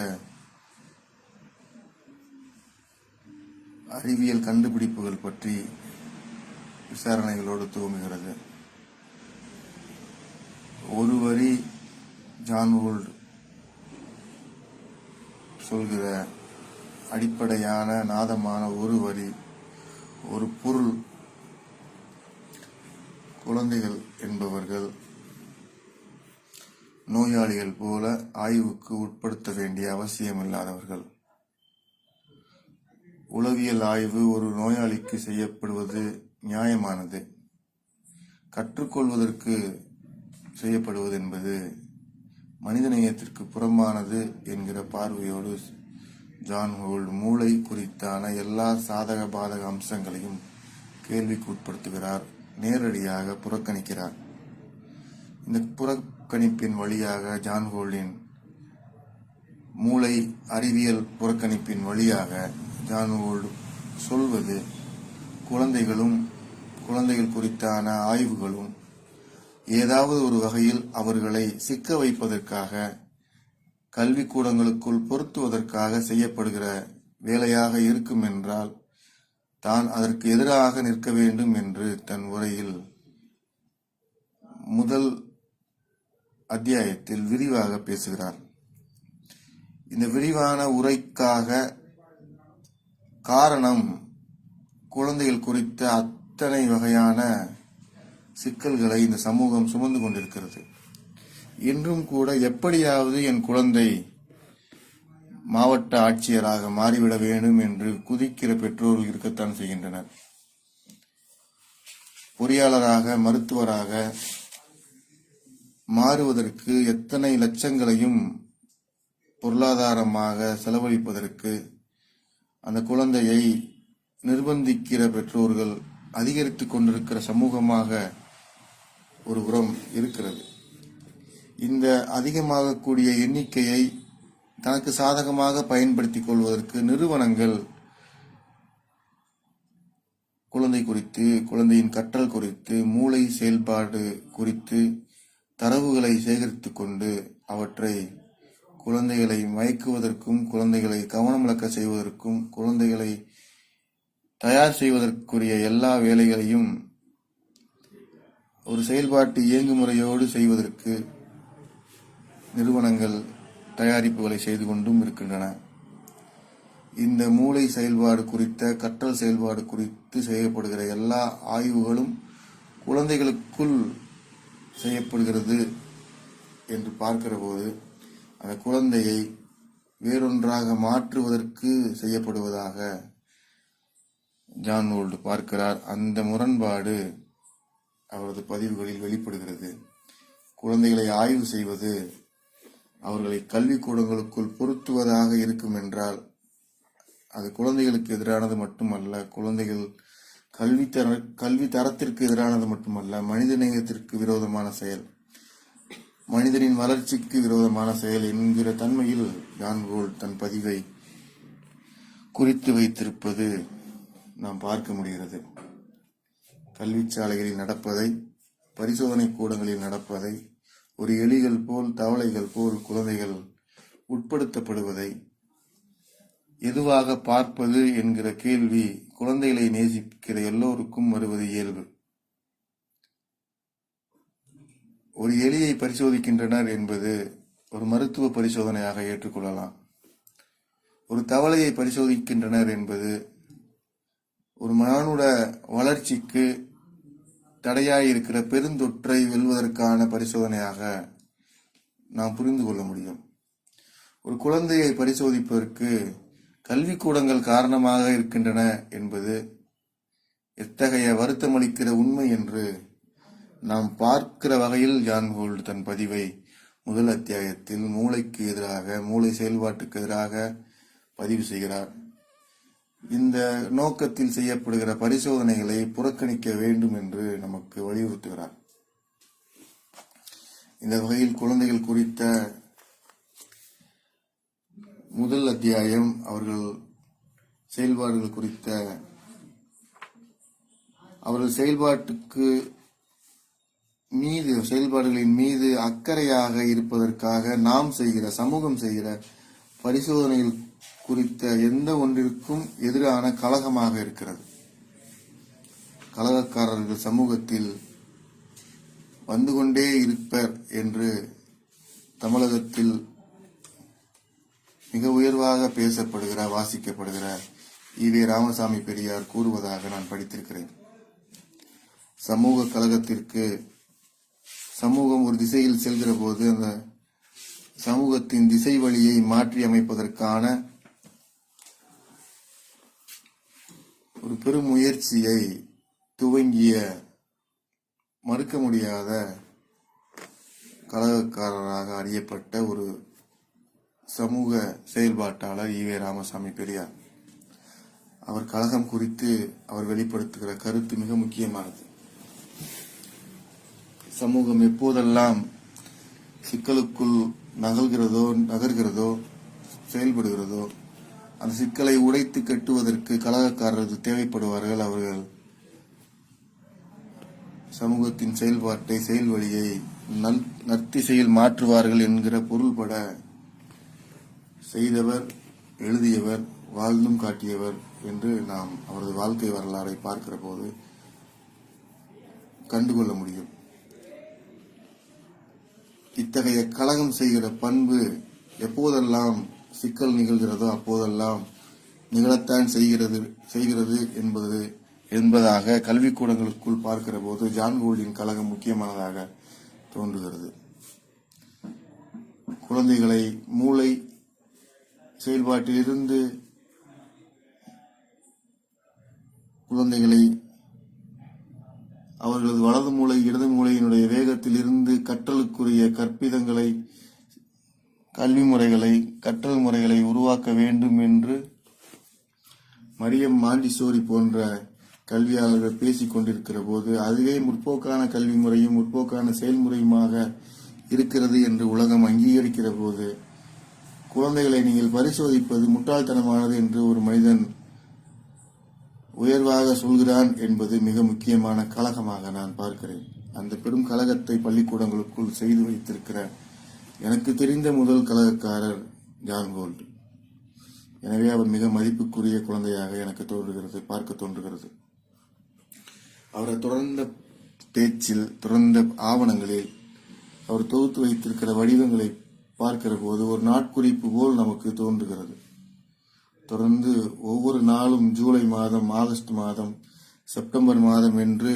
அறிவியல் கண்டுபிடிப்புகள் பற்றி விசாரணைகளோடு துவங்குகிறது. ஒரு வரி ஜான் ஹோல்ட் சொல்கிற அடிப்படையான நாதமான ஒரு வரி, ஒரு பொருள், குழந்தைகள் என்பவர்கள் நோயாளிகள் போல ஆய்வுக்கு உட்படுத்த வேண்டிய அவசியமில்லாதவர்கள். உளவியல் ஆய்வு ஒரு நோயாளிக்கு செய்யப்படுவது நியாயமானது. கற்றுக்கொள்வதற்கு செய்யப்படுவது என்பது மனிதநேயத்திற்கு புறம்பானது என்கிற பார்வையோடு ஜான் ஹோல்ட் மூளை குறித்தான எல்லா சாதக பாதக அம்சங்களையும் கேள்விக்கு உட்படுத்துகிறார், நேரடியாக புறக்கணிக்கிறார். இந்த புறக்கணிப்பின் வழியாக ஜான் ஹோல்டின் மூளை அறிவியல் புறக்கணிப்பின் வழியாக ஜான் ஹோல்ட் சொல்வது, குழந்தைகள் குறித்தான ஆய்வுகளும் ஏதாவது ஒரு வகையில் அவர்களை சிக்க வைப்பதற்காக, கல்விக்கூடங்களுக்குள் பொருத்துவதற்காக செய்யப்படுகிற வேலையாக இருக்கும் என்றால் தான் அதற்கு எதிராக நிற்க வேண்டும் என்று தன் உரையில் முதல் அத்தியாயத்தில் விரிவாக பேசுகிறார். இந்த விரிவான உரைக்காக காரணம், குழந்தைகள் குறித்த அத்தனை வகையான சிக்கல்களை இந்த சமூகம் சுமந்து கொண்டிருக்கிறது. இன்றும் கூட எப்படியாவது என் குழந்தை மாவட்ட ஆட்சியராக மாறிவிட வேண்டும் என்று குதிக்கிற பெற்றோர்கள் இருக்கத்தான் செய்கின்றனர். பொறியாளராக, மருத்துவராக மாறுவதற்கு எத்தனை லட்சங்களையும் பொருளாதாரமாக செலவழிப்பதற்கு அந்த குழந்தையை நிர்பந்திக்கிற பெற்றோர்கள் அதிகரித்துக் கொண்டிருக்கிற சமூகமாக ஒரு புறம் இருக்கிறது. இந்த அதிகமாகக்கூடிய எண்ணிக்கையை தனக்கு சாதகமாக பயன்படுத்திக் கொள்வதற்கு நிறுவனங்கள் குழந்தை குறித்து, குழந்தையின் கற்றல் குறித்து, மூளை செயல்பாடு குறித்து தரவுகளை சேகரித்துக் கொண்டு அவற்றை குழந்தைகளை மயக்குவதற்கும், குழந்தைகளை கவனமிழக்க செய்வதற்கும், குழந்தைகளை தயார் செய்வதற்குரிய எல்லா வேலைகளையும் ஒரு செயல்பாட்டு இயங்குமுறையோடு செய்வதற்கு நிறுவனங்கள் தயாரிப்புகளை செய்து கொண்டும் இருக்கின்றன. இந்த மூளை செயல்பாடு குறித்த, கற்றல் செயல்பாடு குறித்து செய்யப்படுகிற எல்லா ஆய்வுகளும் குழந்தைகளுக்குள் செய்யப்படுகிறது என்று பார்க்கிற போது அந்த குழந்தையை வேறொன்றாக மாற்றுவதற்கு செய்யப்படுவதாக ஜான் ஹோல்ட் பார்க்கிறார். அந்த முரண்பாடு அவரது பதிவுகளில் வெளிப்படுகிறது. குழந்தைகளை ஆய்வு செய்வது அவர்களை கல்விக்கூடங்களுக்குள் பொருத்துவதாக இருக்கும் என்றால் அது குழந்தைகளுக்கு எதிரானது மட்டுமல்ல, குழந்தைகள் கல்வி தரத்திற்கு எதிரானது மட்டுமல்ல, மனிதநேயத்திற்கு விரோதமான செயல், மனிதனின் வளர்ச்சிக்கு விரோதமான செயல் என்கிற தன்மையில் ஜான் ஹோல்ட் தன் பதிவை குறித்து வைத்திருப்பது நாம் பார்க்க முடிகிறது. கல்விச்சாலைகளில் நடப்பதை, பரிசோதனை கூடங்களில் நடப்பதை, ஒரு எலிகள் போல், தவளைகள் போல் குழந்தைகள் உட்படுத்தப்படுவதை எதுவாக பார்ப்பது என்கிற கேள்வி குழந்தைகளை நேசிக்கிற எல்லோருக்கும் வருவது இயல்பு. ஒரு எலியை பரிசோதிக்கின்றனர் என்பது ஒரு மருத்துவ பரிசோதனையாக ஏற்றுக்கொள்ளலாம். ஒரு தவளையை பரிசோதிக்கின்றனர் என்பது ஒரு மானுட வளர்ச்சிக்கு தடையாயிருக்கிற பெருந்தொற்றை வெல்வதற்கான பரிசோதனையாக நாம் புரிந்து கொள்ள முடியும். ஒரு குழந்தையை பரிசோதிப்பதற்கு கல்விக்கூடங்கள் காரணமாக இருக்கின்றன என்பது எத்தகைய வருத்தமளிக்கிற உண்மை என்று நாம் பார்க்கிற வகையில் ஜான் ஹோல்ட் தன் பதிவை முதல் அத்தியாயத்தில் மூளைக்கு எதிராக, மூளை செயல்பாட்டுக்கு எதிராக பதிவு செய்கிறார். இந்த நோக்கத்தில் செய்யப்படுகிற பரிசோதனைகளை புறக்கணிக்க வேண்டும் என்று நமக்கு வலியுறுத்துகிறார். இந்த வகையில் குழந்தைகள் குறித்த முதல் அத்தியாயம் அவர்கள் செயல்பாடுகள் குறித்த, அவர்கள் செயல்பாடுகளின் மீது அக்கறையாக இருப்பதற்காக நாம் செய்கிற, சமூகம் செய்கிற பரிசோதனைகள் குறித்த எந்த ஒன்றிற்கும் எதிரான கலகமாக இருக்கிறது. கலகக்காரர்கள் சமூகத்தில் வந்து கொண்டே இருப்பர் என்று தமிழகத்தில் மிக உயர்வாக பேசப்படுகிற, வாசிக்கப்படுகிற ஈவே ராமசாமி பெரியார் கூறுவதாக நான் படித்திருக்கிறேன். சமூக கலகத்திற்கு சமூகம் ஒரு திசையில் செல்கிற போது அந்த சமூகத்தின் திசை வழியை மாற்றி அமைப்பதற்கான ஒரு பெரும் முயற்சியை துவங்கிய, மறுக்க முடியாத கலகக்காரராக அறியப்பட்ட ஒரு சமூக செயல்பாட்டாளர் ஈவே ராமசாமி பெரியார். அவர் கழகம் குறித்து அவர் வெளிப்படுத்துகிற கருத்து மிக முக்கியமானது. சமூகம் எப்போதெல்லாம் சிக்கலுக்குள் நகர்கிறதோ செயல்படுகிறதோ அந்த சிக்கலை உடைத்து கட்டுவதற்கு கலகக்காரர்கள் தேவைப்படுவார்கள். அவர்கள் சமூகத்தின் செயல்பாட்டை செயல் வழியை நற்திசையில் மாற்றுவார்கள் என்கிற பொருள்பட செய்தவர், எழுதியவர், வாழ்ந்தும் காட்டியவர் என்று நாம் அவரது வாழ்க்கை வரலாறை பார்க்கிற போது கண்டுகொள்ள முடியும். இத்தகைய கலகம் செய்கிற பண்பு எப்போதெல்லாம் சிக்கல் நிகழ்கிறதோ அப்போதெல்லாம் நிகழத்தான் செய்கிறது என்பதாக கல்விக்கூடங்களுக்குள் பார்க்கிற போது ஜான் கோல்டின் கலகம் முக்கியமானதாக தோன்றுகிறது. குழந்தைகளை மூளை செயல்பாட்டிலிருந்து குழந்தைகளை அவர்களது வலது மூளை இடது மூளையினுடைய வேகத்தில் இருந்து கற்றலுக்குரிய கற்பிதங்களை கற்றல் முறைகளை உருவாக்க வேண்டும் என்று மரியம் மாண்டிசோரி போன்ற கல்வியாளர்கள் பேசிக் கொண்டிருக்கிற போது அதுவே முற்போக்கான கல்வி முறையும் முற்போக்கான செயல்முறையுமாக இருக்கிறது என்று உலகம் அங்கீகரிக்கிற போது குழந்தைகளை நீங்கள் பரிசோதிப்பது முட்டாள்தனமானது என்று ஒரு மனிதன் உயர்வாக சொல்கிறான் என்பது மிக முக்கியமான கலகமாக நான் பார்க்கிறேன். அந்த பெரும் கலகத்தை பள்ளிக்கூடங்களுக்குள் செய்து வைத்திருக்கிற எனக்கு தெரிந்த முதல் கலகக்காரர் ஜான் கோல்ட். எனவே அவர் மிக மதிப்புக்குரிய குழந்தையாக எனக்கு பார்க்க தோன்றுகிறது. அவரை தொடர்ந்த பேச்சில், தொடர்ந்த ஆவணங்களில் அவர் தொகுத்து வைத்திருக்கிற வடிவங்களை பார்க்கிற போது ஒரு நாட்குறிப்பு போல் நமக்கு தோன்றுகிறது. தொடர்ந்து ஒவ்வொரு நாளும் ஜூலை மாதம், ஆகஸ்ட் மாதம், செப்டம்பர் மாதம் என்று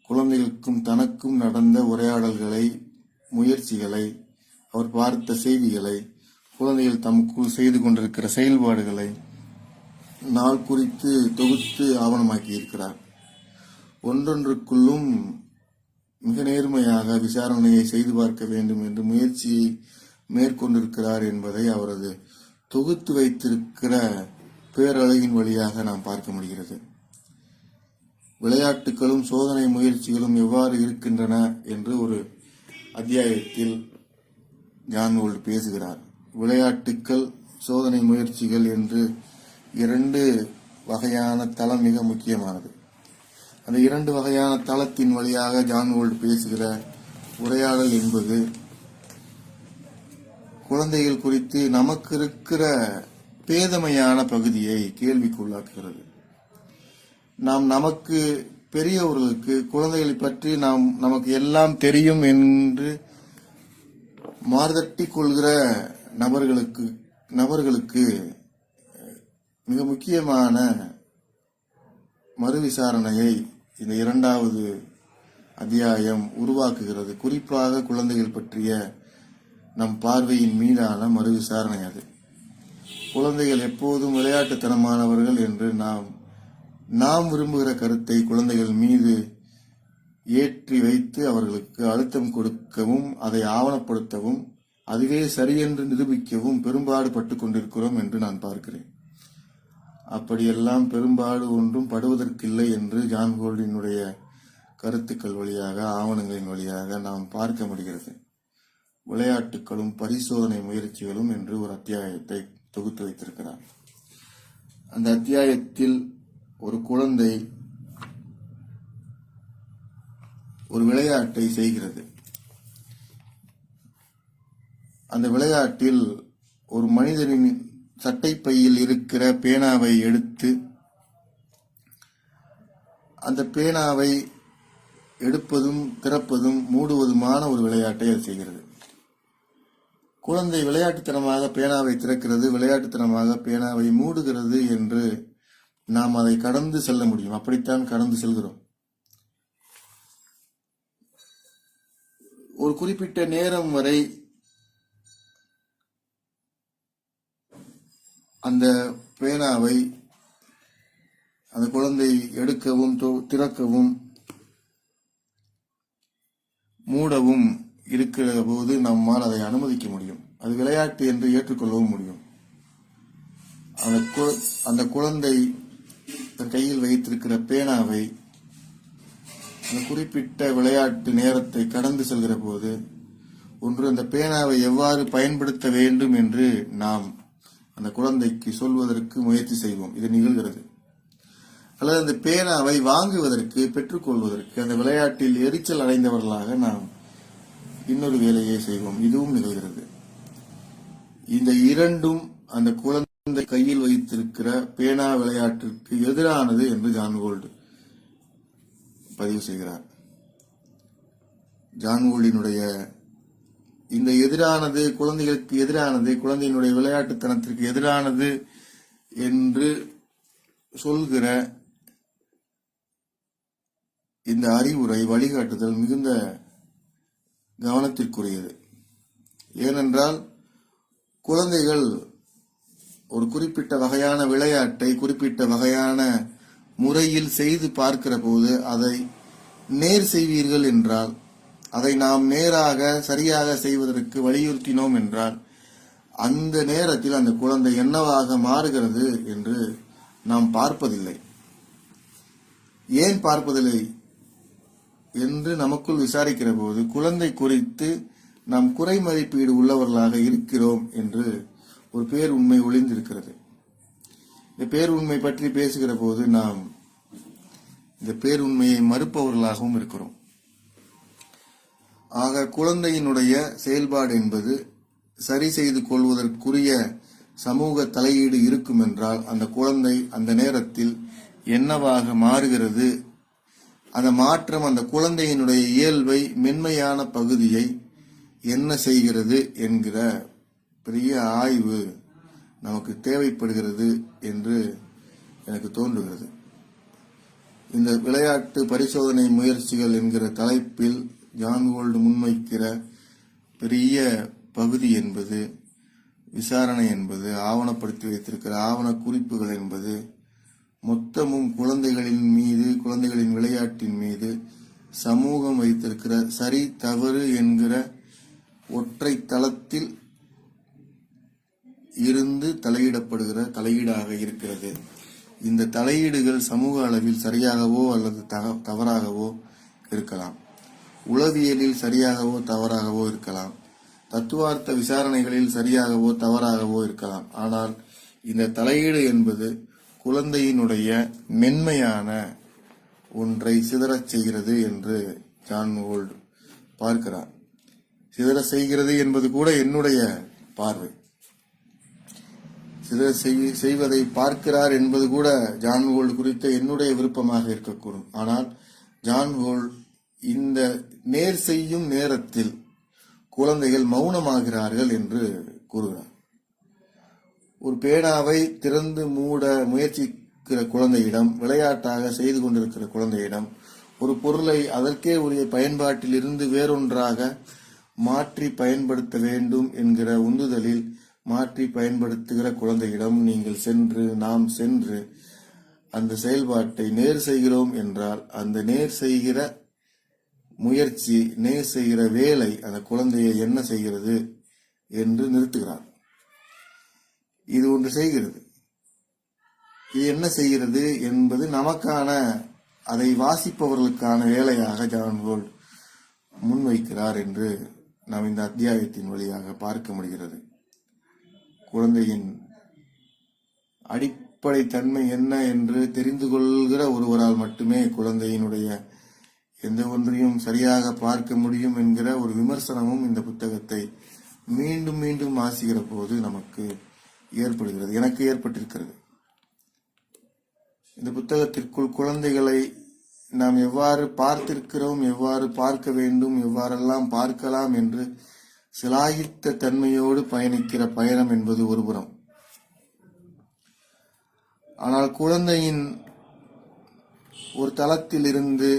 குழந்தைகளுக்கும் தனக்கும் நடந்த உரையாடல்களை, முயற்சிகளை, அவர் பார்த்த செய்திகளை, குழந்தைகள் தமக்குள் செய்து கொண்டிருக்கிற செயல்பாடுகளை நாள் குறித்து தொகுத்து ஆவணமாக்கி இருக்கிறார். ஒன்றொன்றுக்குள்ளும் மிக நேர்மையாக விசாரணையை செய்து பார்க்க வேண்டும் என்று முயற்சியை மேற்கொண்டிருக்கிறார் என்பதை அவரது தொகுத்து வைத்திருக்கிற பேரழகின் வழியாக நாம் பார்க்க முடிகிறது. விளையாட்டுகளும் சோதனை முயற்சிகளும் எவ்வாறு இருக்கின்றன என்று ஒரு அத்தியாயத்தில் ஜான் கோல்ட் பேசுகிறார். விளையாட்டுக்கள், சோதனை முயற்சிகள் என்று இரண்டு வகையான தளம் மிக முக்கியமானது. அந்த இரண்டு வகையான தளத்தின் வழியாக ஜான் கோல்ட் பேசுகிற உரையாடல் என்பது குழந்தைகள் குறித்து நமக்கு இருக்கிற பேதமையான பகுதியை கேள்விக்குள்ளாக்குகிறது. நமக்கு பெரியவர்களுக்கு குழந்தைகளை பற்றி நமக்கு எல்லாம் தெரியும் என்று மார்தட்டி கொள்கிற நபர்களுக்கு மிக முக்கியமான மறுவிசாரணையை இந்த இரண்டாவது அத்தியாயம் உருவாக்குகிறது. குறிப்பாக குழந்தைகள் பற்றிய நம் பார்வையின் மீதான மறுவிசாரணை அது. குழந்தைகள் எப்போதும் விளையாட்டுத்தனமானவர்கள் என்று நாம் விரும்புகிற கருத்தை குழந்தைகள் மீது ஏற்றி வைத்து அவர்களுக்கு அழுத்தம் கொடுக்கவும் அதை ஆவணப்படுத்தவும் அதுவே சரியென்று நிரூபிக்கவும் பெரும்பாடு பட்டுக் கொண்டிருக்கிறோம் என்று நான் பார்க்கிறேன். அப்படியெல்லாம் பெரும்பாடு ஒன்றும் படுவதற்கில்லை என்று ஜான் கோல்டினுடைய கருத்துக்கள் வழியாக, ஆவணங்களின் வழியாக நாம் பார்க்க முடிகிறது. விளையாட்டுகளும் பரிசோதனை முயற்சிகளும் என்று ஒரு அத்தியாயத்தை தொகுத்து வைத்திருக்கிறார். அந்த அத்தியாயத்தில் ஒரு குழந்தை ஒரு விளையாட்டை செய்கிறது. அந்த விளையாட்டில் ஒரு மனிதனின் சட்டைப்பையில் இருக்கிற பேனாவை எடுத்து அந்த பேனாவை எடுப்பதும் திறப்பதும் மூடுவதுமான ஒரு விளையாட்டை அது செய்கிறது. குழந்தை விளையாட்டுத்தனமாக பேனாவை திறக்கிறது, விளையாட்டுத்தனமாக பேனாவை மூடுகிறது என்று நாம் அதை கடந்து செல்ல முடியும். அப்படித்தான் கடந்து செல்கிறோம். ஒரு குறிப்பிட்ட நேரம் வரை அந்த பேனாவை அந்த குழந்தை எடுக்கவும் திறக்கவும் மூடவும் இருக்கிற போது நம்மால் அதை அனுமதிக்க முடியும். அது விளையாட்டு என்று ஏற்றுக்கொள்ளவும் முடியும். அந்த குழந்தை தன் கையில் வைத்திருக்கிற பேனாவை அந்த குறிப்பிட்ட விளையாட்டு நேரத்தை கடந்து செல்கிற போது ஒன்று அந்த பேனாவை எவ்வாறு பயன்படுத்த வேண்டும் என்று நாம் அந்த குழந்தைக்கு சொல்வதற்கு முயற்சி செய்வோம். இது நிகழ்கிறது. அல்லது அந்த பேனாவை வாங்குவதற்கு, பெற்றுக்கொள்வதற்கு அந்த விளையாட்டில் எரிச்சல் அடைந்தவர்களாக நாம் இன்னொரு வேலையை செய்வோம். இதுவும் நிகழ்கிறது. இந்த இரண்டும் அந்த குழந்தை கையில் வைத்திருக்கிற பேனா விளையாட்டிற்கு எதிரானது என்று ஜான் கோல்ட் பதிவு செய்கிறார். ஜான் கோல்டினுடைய இந்த எதிரானது குழந்தைகளுக்கு எதிரானது, குழந்தையினுடைய விளையாட்டுத்தனத்திற்கு எதிரானது என்று சொல்கிற இந்த அறிவுரை, வழிகாட்டுதல் மிகுந்த கவனத்திற்குரியது. ஏனென்றால் குழந்தைகள் ஒரு குறிப்பிட்ட வகையான விளையாட்டை குறிப்பிட்ட வகையான முறையில் செய்து பார்க்கிற போது அதை நேர் செய்வீர்கள் என்றால், அதை நாம் நேராக சரியாக செய்வதற்கு வலியுறுத்தினோம் என்றால், அந்த நேரத்தில் அந்த குழந்தை என்னவாக மாறுகிறது என்று நாம் பார்ப்பதில்லை. ஏன் பார்ப்பதில்லை என்று நமக்குள் விசாரிக்கிற போது குழந்தை குறித்து நாம் குறை மதிப்பீடு உள்ளவர்களாக இருக்கிறோம் என்று ஒரு பேருண்மை ஒளிந்திருக்கிறது. இந்த பேருண்மை பற்றி பேசுகிற போது நாம் இந்த பேருண்மையை மறுப்பவர்களாகவும் இருக்கிறோம். ஆக குழந்தையினுடைய செயல்பாடு என்பது சரி செய்து கொள்வதற்குரிய சமூக தலையீடு இருக்கும் என்றால், அந்த குழந்தை அந்த நேரத்தில் என்னவாக மாறுகிறது, அந்த மாற்றம் அந்த குழந்தையினுடைய இயல்பை, மென்மையான பகுதியை என்ன செய்கிறது என்கிற பெரிய ஆய்வு நமக்கு தேவைப்படுகிறது என்று எனக்கு தோன்றுகிறது. இந்த விளையாட்டு பரிசோதனை முயற்சிகள் என்கிற தலைப்பில் ஜான் கோல்ட் முன்வைக்கிற பெரிய பகுதி என்பது, விசாரணை என்பது, ஆவணப்படுத்தி வைத்திருக்கிற ஆவண குறிப்புகள் என்பது மொத்தமும் குழந்தைகளின் மீது, குழந்தைகளின் விளையாட்டின் மீது சமூகம் வைத்திருக்கிற சரி தவறு என்கிற ஒற்றை தளத்தில் இருந்து தலையிடப்படுகிற தலையீடாக இருக்கிறது. இந்த தலையீடுகள் சமூக அளவில் சரியாகவோ அல்லது தவறாகவோ இருக்கலாம். உளவியலில் சரியாகவோ தவறாகவோ இருக்கலாம். தத்துவார்த்த விசாரணைகளில் சரியாகவோ தவறாகவோ இருக்கலாம். ஆனால் இந்த தலையீடு என்பது குழந்தையினுடைய மென்மையான ஒன்றை சிதறச் செய்கிறது என்று ஜான் கோல்ட் பார்க்கிறார். சிதற செய்கிறது என்பது கூட என்னுடைய பார்வை. சிதற செய்வதை பார்க்கிறார் என்பது கூட ஜான் கோல்ட் குறித்த என்னுடைய விருப்பமாக இருக்கக்கூடும். ஆனால் ஜான் கோல்ட் இந்த நேர் செய்யும் நேரத்தில் குழந்தைகள் மௌனமாகிறார்கள் என்று கூறுகிறார். ஒரு பேனாவை திறந்து மூட முயற்சிக்கிற குழந்தையிடம், விளையாட்டாக செய்து கொண்டிருக்கிற குழந்தையிடம், ஒரு பொருளை அதற்கே உரிய பயன்பாட்டில் இருந்து வேறொன்றாக மாற்றி பயன்படுத்த வேண்டும் என்கிற உந்துதலில் மாற்றி பயன்படுத்துகிற குழந்தையிடம் நீங்கள் சென்று, நாம் சென்று அந்த செயல்பாட்டை நேர் செய்கிறோம் என்றால், அந்த நேர் செய்கிற முயற்சி, நேர் செய்கிற வேலை அந்த குழந்தையை என்ன செய்கிறது என்று நிறுத்துகிறார். இது ஒன்று செய்கிறது. இது என்ன செய்கிறது என்பது நமக்கான, அதை வாசிப்பவர்களுக்கான வேலையாக ஜான் கோல்ட் முன்வைக்கிறார் என்று நாம் இந்த அத்தியாயத்தின் வழியாக பார்க்க முடிகிறது. குழந்தையின் அடிப்படை தன்மை என்ன என்று தெரிந்து கொள்கிற ஒருவரால் மட்டுமே குழந்தையினுடைய எந்த ஒன்றையும் சரியாக பார்க்க முடியும் என்கிற ஒரு விமர்சனமும் இந்த புத்தகத்தை மீண்டும் மீண்டும் வாசிக்கிற போது நமக்கு ஏற்படுகிறது. எனக்கு ஏற்பட்டிருக்கிறது. இந்த புத்தகத்திற்குள் குழந்தைகளை நாம் எவ்வாறு பார்த்திருக்கிறோம், எவ்வாறு பார்க்க வேண்டும், எவ்வாறெல்லாம் பார்க்கலாம் என்று சிலாகித்த தன்மையோடு பயணிக்கிற பயணம் என்பது ஒருபுறம். ஆனால் குழந்தையின் ஒரு தளத்தில் இருந்து,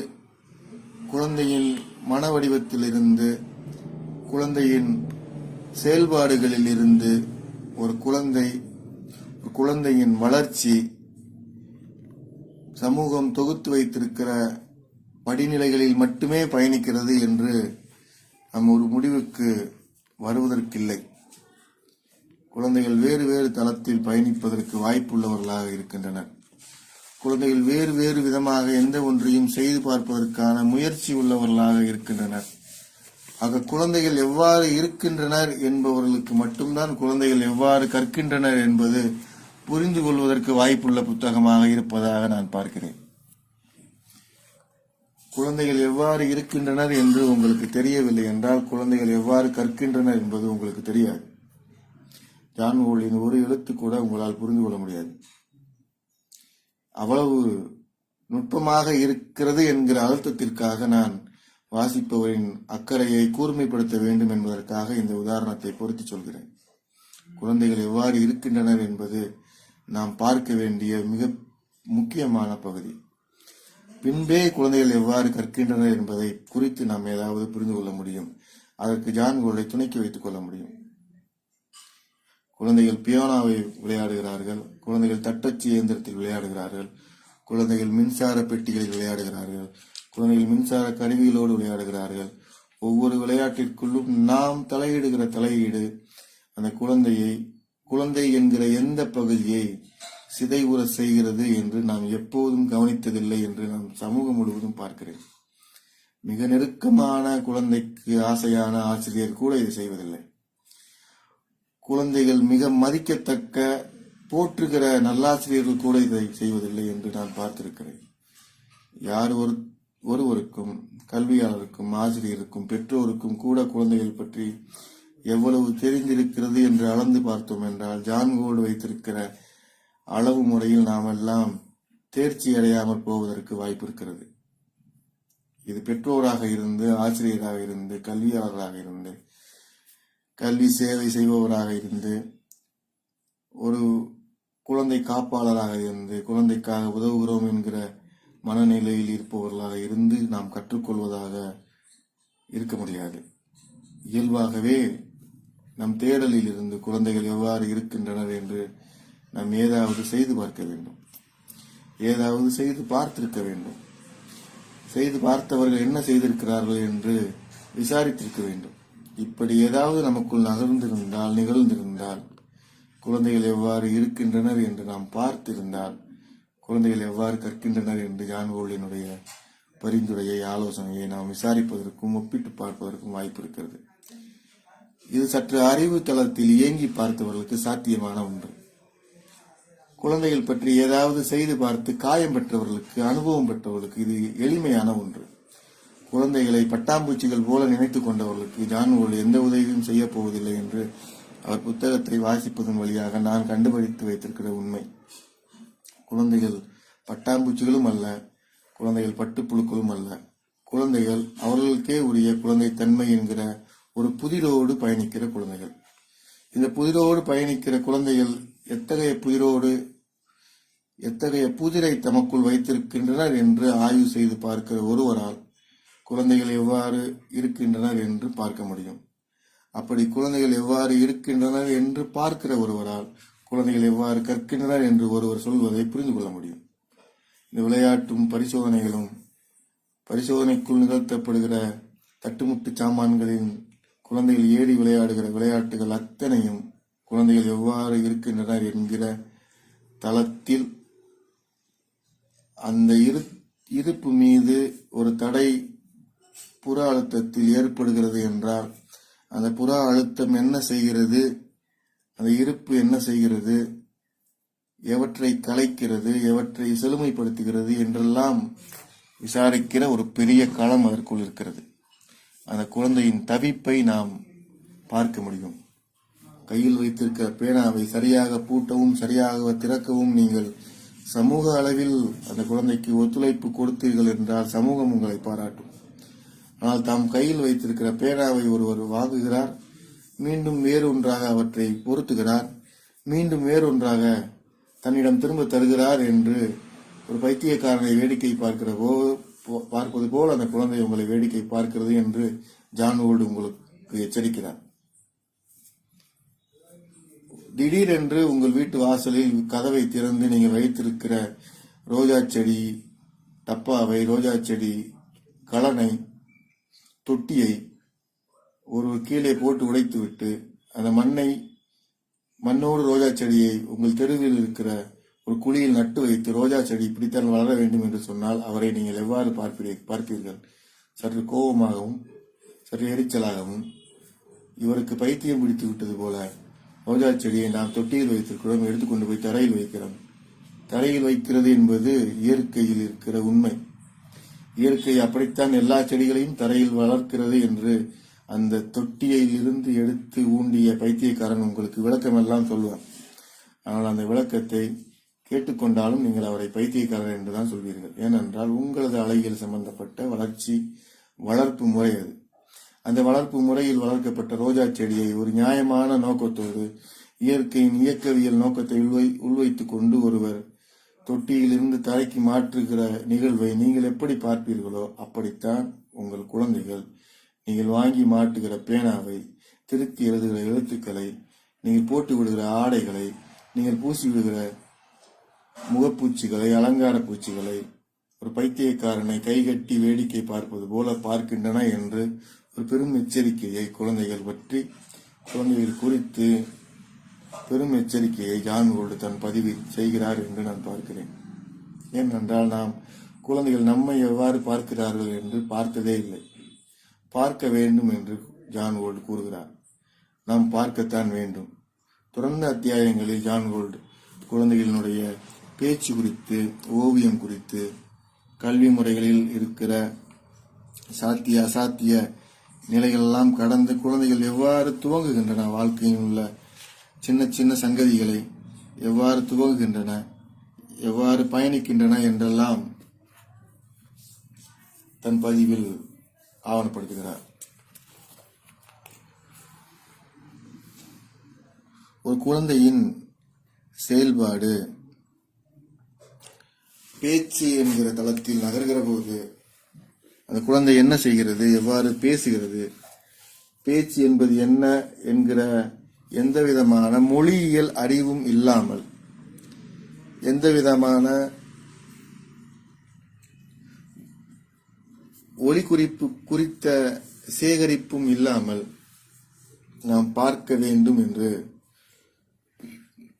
குழந்தையின் மன வடிவத்திலிருந்து, குழந்தையின் செயல்பாடுகளில் இருந்து ஒரு குழந்தையின் வளர்ச்சி சமூகம் தொகுத்து வைத்திருக்கிற படிநிலைகளில் மட்டுமே பயணிக்கிறது என்று நாம் ஒரு முடிவுக்கு வருவதற்கில்லை. குழந்தைகள் வேறு வேறு தளத்தில் பயணிப்பதற்கு வாய்ப்புள்ளவர்களாக இருக்கின்றனர். குழந்தைகள் வேறு வேறு விதமாக எந்த ஒன்றையும் செய்து பார்ப்பதற்கான முயற்சி உள்ளவர்களாக இருக்கின்றனர். ஆக குழந்தைகள் எவ்வாறு இருக்கின்றனர் என்பவர்களுக்கு மட்டும்தான் குழந்தைகள் எவ்வாறு கற்கின்றனர் என்பது புரிந்து கொள்வதற்கு வாய்ப்புள்ள புத்தகமாக இருப்பதாக நான் பார்க்கிறேன். குழந்தைகள் எவ்வாறு இருக்கின்றனர் என்று உங்களுக்கு தெரியவில்லை என்றால் குழந்தைகள் எவ்வாறு கற்கின்றனர் என்பது உங்களுக்கு தெரியாது. ஜான் ஓல்டின் ஒரு எழுத்து கூட உங்களால் புரிந்து கொள்ள முடியாது. அவ்வளவு நுட்பமாக இருக்கிறது என்கிற அழுத்தத்திற்காக நான் வாசிப்பவரின் அக்கறையை கூர்மைப்படுத்த வேண்டும் என்பதற்காக இந்த உதாரணத்தை பொருத்தி சொல்கிறேன். குழந்தைகள் எவ்வாறு இருக்கின்றனர் என்பது நாம் பார்க்க வேண்டிய மிக முக்கியமான பகுதி. பின்பே குழந்தைகள் எவ்வாறு கற்கின்றனர் என்பதை குறித்து நாம் ஏதாவது புரிந்து கொள்ள முடியும். அதற்கு ஜான் கோல்டை துணைக்கு வைத்துக் கொள்ள முடியும். குழந்தைகள் பியானோவை விளையாடுகிறார்கள், குழந்தைகள் தட்டச்சு இயந்திரத்தில் விளையாடுகிறார்கள், குழந்தைகள் மின்சார பெட்டிகளில் விளையாடுகிறார்கள், குழந்தைகள் மின்சார கருவிகளோடு விளையாடுகிறார்கள். ஒவ்வொரு விளையாட்டிற்குள்ளும் நாம் தலையிடுகிற தலையீடு அந்த குழந்தை என்கிற எந்த பகுதியை சிதைவுற செய்கிறது என்று நாம் எப்போதும் கவனித்ததில்லை என்று நாம் சமூகம் முழுவதும் பார்க்கிறேன். மிக நெருக்கமான குழந்தைக்கு ஆசையான ஆசிரியர் கூட இதை செய்வதில்லை. குழந்தைகள் மிக மதிக்கத்தக்க போற்றுகிற நல்லாசிரியர்கள் கூட இதை செய்வதில்லை என்று நான் பார்த்திருக்கிறேன். யார் ஒருவருக்கும், கல்வியாளருக்கும், ஆசிரியருக்கும், பெற்றோருக்கும் கூட குழந்தைகள் பற்றி எவ்வளவு தெரிந்திருக்கிறது என்று அளந்து பார்த்தோம் என்றால் ஜான் கோல்டு வைத்திருக்கிற அளவு முறையில் நாம் எல்லாம் தேர்ச்சி அடையாமல் போவதற்கு வாய்ப்பு இருக்கிறது. இது பெற்றோராக இருந்து, ஆசிரியராக இருந்து, கல்வியாளராக இருந்து, கல்வி சேவை செய்பவராக இருந்து, ஒரு குழந்தை காப்பாளராக இருந்து, குழந்தைக்காக உதவுகிறோம் என்கிற மனநிலையில் இருப்பவர்களாக இருந்து நாம் கற்றுக்கொள்வதாக இருக்க முடியாது. இயல்பாகவே நம் தேடலில் இருந்து குழந்தைகள் எவ்வாறு இருக்கின்றனர் என்று நாம் ஏதாவது செய்து பார்க்க வேண்டும். ஏதாவது செய்து பார்த்திருக்க வேண்டும். செய்து பார்த்தவர்கள் என்ன செய்திருக்கிறார்கள் என்று விசாரித்திருக்க வேண்டும். இப்படி ஏதாவது நமக்குள் நிகழ்ந்திருந்தால் குழந்தைகள் எவ்வாறு இருக்கின்றனர் என்று நாம் பார்த்திருந்தால் குழந்தைகள் எவ்வாறு கற்கின்றனர் என்று ஜான் கோல்டினுடைய பரிந்துரையை, ஆலோசனையை நாம் விசாரிப்பதற்கும் ஒப்பிட்டு பார்ப்பதற்கும் வாய்ப்பு இருக்கிறது. இது சற்று அறிவு தளத்தில் இயங்கி பார்த்தவர்களுக்கு சாத்தியமான ஒன்று. குழந்தைகள் பற்றி ஏதாவது செய்து பார்த்து காயம் பெற்றவர்களுக்கு, அனுபவம் பெற்றவர்களுக்கு இது எளிமையான ஒன்று. குழந்தைகளை பட்டாம்பூச்சிகள் போல நினைத்துக் கொண்டவர்களுக்கு ஜான் கோல்டு எந்த உதவியும் செய்ய போவதில்லை என்று அவர் புத்தகத்தை வாசிப்பதன் வழியாக நான் கண்டுபிடித்து வைத்திருக்கிற உண்மை. குழந்தைகள் பட்டாம்பூச்சிகளும் அல்ல, குழந்தைகள் பட்டுப்புழுக்களும் அல்ல. குழந்தைகள் அவர்களுக்கே உரிய குழந்தை தன்மை என்கிற ஒரு புதிரோடு பயணிக்கிற குழந்தைகள். இந்த புதிரோடு பயணிக்கிற குழந்தைகள் எத்தகைய புதிரை தமக்குள் வைத்திருக்கின்றனர் என்று ஆய்வு செய்து பார்க்கிற ஒருவரால் குழந்தைகள் எவ்வாறு இருக்கின்றனர் என்று பார்க்க முடியும். அப்படி குழந்தைகள் எவ்வாறு இருக்கின்றனர் என்று பார்க்கிற ஒருவரால் குழந்தைகள் எவ்வாறு கற்கின்றனர் என்று ஒருவர் சொல்வதை புரிந்து கொள்ள முடியும். இந்த விளையாட்டும் பரிசோதனைக்குள் நிகழ்த்தப்படுகிற தட்டுமுட்டு சாமான்களின் குழந்தைகள் ஏறி விளையாடுகிற விளையாட்டுகள் அத்தனையும் குழந்தைகள் எவ்வாறு இருக்கின்றனர் என்கிற தளத்தில் அந்த இருப்பு மீது ஒரு தடை புற அழுத்தத்தில் ஏற்படுகிறது என்றால் அந்த புற அழுத்தம் என்ன செய்கிறது, அந்த இருப்பு என்ன செய்கிறது, எவற்றை கலைக்கிறது, எவற்றை செழுமைப்படுத்துகிறது என்றெல்லாம் விசாரிக்கிற ஒரு பெரிய களம் அதற்குள் இருக்கிறது. அந்த குழந்தையின் தவிப்பை நாம் பார்க்க முடியும். கையில் வைத்திருக்கிற பேனாவை சரியாக பூட்டவும் சரியாக திறக்கவும் நீங்கள் சமூக அளவில் அந்த குழந்தைக்கு ஒத்துழைப்பு கொடுத்தீர்கள் என்றால் சமூகம் உங்களை பாராட்டும். ஆனால் தாம் கையில் வைத்திருக்கிற பேனாவை ஒருவர் வாங்குகிறார், மீண்டும் வேறொன்றாக அவற்றை பொருத்துகிறார், மீண்டும் வேறொன்றாக தன்னிடம் திரும்ப தருகிறார் என்று ஒரு பைத்தியக்காரனை வேடிக்கை பார்ப்பது போல் அந்த குழந்தை உங்களை வேடிக்கை பார்க்கிறது என்று ஜான் கோல்டு உங்களுக்கு எச்சரிக்கிறார். திடீரென்று உங்கள் வீட்டு வாசலில் கதவை திறந்து நீங்கள் வைத்திருக்கிற ரோஜா செடி டப்பாவை, ரோஜா செடி கலனை, தொட்டியை ஒரு கீழே போட்டு உடைத்து விட்டு அந்த மண்ணோடு ரோஜா செடியை உங்கள் தெருவில் இருக்கிற ஒரு குழியில் நட்டு வைத்து ரோஜா செடி இப்படித்தான் வளர வேண்டும் என்று சொன்னால் அவரை நீங்கள் எவ்வாறு பார்ப்பீர்கள்? சற்று கோபமாகவும் சற்று எரிச்சலாகவும், இவருக்கு பைத்தியம் பிடித்து விட்டது போல ரோஜா செடியை நாம் தொட்டியில் வைத்திருக்கிறோம், எடுத்துக்கொண்டு போய் தரையில் வைக்கிறோம். தரையில் வைக்கிறது என்பது இயற்கையில் இருக்கிற உண்மை. இயற்கை அப்படித்தான் எல்லா செடிகளையும் தரையில் வளர்க்கிறது என்று அந்த தொட்டியில் இருந்து எடுத்து ஊண்டிய பைத்தியக்காரன் உங்களுக்கு விளக்கமெல்லாம் சொல்வார். ஆனால் அந்த விளக்கத்தை கேட்டுக்கொண்டாலும் நீங்கள் அவரை பைத்தியக்காரர் என்றுதான் சொல்வீர்கள். ஏனென்றால் உங்களது அழகியல் சம்பந்தப்பட்ட வளர்ப்பு முறை அது. அந்த வளர்ப்பு முறையில் வளர்க்கப்பட்ட ரோஜா செடியை ஒரு நியாயமான நோக்கத்தோடு இயற்கையின் இயக்கவியல் நோக்கத்தை உள்வைத்துக் கொண்டு ஒருவர் தொட்டியிலிருந்து தரைக்கு மாற்றுகிற நிகழ்வை நீங்கள் எப்படி பார்ப்பீர்களோ அப்படித்தான் உங்கள் குழந்தைகள் நீங்கள் வாங்கி மாட்டுகிற பேனாவை, திருத்தி எழுதுகிற எழுத்துக்களை, நீங்கள் போட்டு விடுகிற ஆடைகளை, நீங்கள் பூசி விடுகிற முகப்பூச்சிகளை, அலங்கார பூச்சிகளை ஒரு பைத்தியக்காரனை கைகட்டி வேடிக்கை பார்ப்பது போல பார்க்கின்றன என்று ஒரு பெரும் எச்சரிக்கையை குழந்தைகள் குறித்து பெரும் எச்சரிக்கையை ஜான் கோல்டு தன் பதிவில் செய்கிறார் என்று நான் பார்க்கிறேன். ஏனென்றால் நாம் குழந்தைகள் நம்மை எவ்வாறு பார்க்கிறார்கள் என்று பார்த்ததே இல்லை. பார்க்க வேண்டும் என்று ஜான் கோல்டு கூறுகிறார். நாம் பார்க்கத்தான் வேண்டும். தொடர்ந்த அத்தியாயங்களில் ஜான் கோல்டு குழந்தைகளினுடைய பேச்சு குறித்து, ஓவியம் குறித்து, கல்வி முறைகளில் இருக்கிற சாத்திய அசாத்திய நிலைகளெல்லாம் கடந்து குழந்தைகள் எவ்வாறு துவங்குகின்றன, வாழ்க்கையில் உள்ள சின்ன சின்ன சங்கதிகளை எவ்வாறு துவங்குகின்றன, எவ்வாறு பயணிக்கின்றன என்றெல்லாம் தன் பதிவில் ஆவணப்படுத்துகிறார். ஒரு குழந்தையின் செயல்பாடு பேச்சு என்கிற தளத்தில் நகர்கிற போது அந்த குழந்தை என்ன செய்கிறது, எவ்வாறு பேசுகிறது, பேச்சு என்பது என்ன என்கிற எந்த விதமான மொழியியல் அறிவும் இல்லாமல், எந்த விதமான ஒலி குறிப்பு குறித்த சேகரிப்பும் இல்லாமல் நாம் பார்க்க வேண்டும் என்று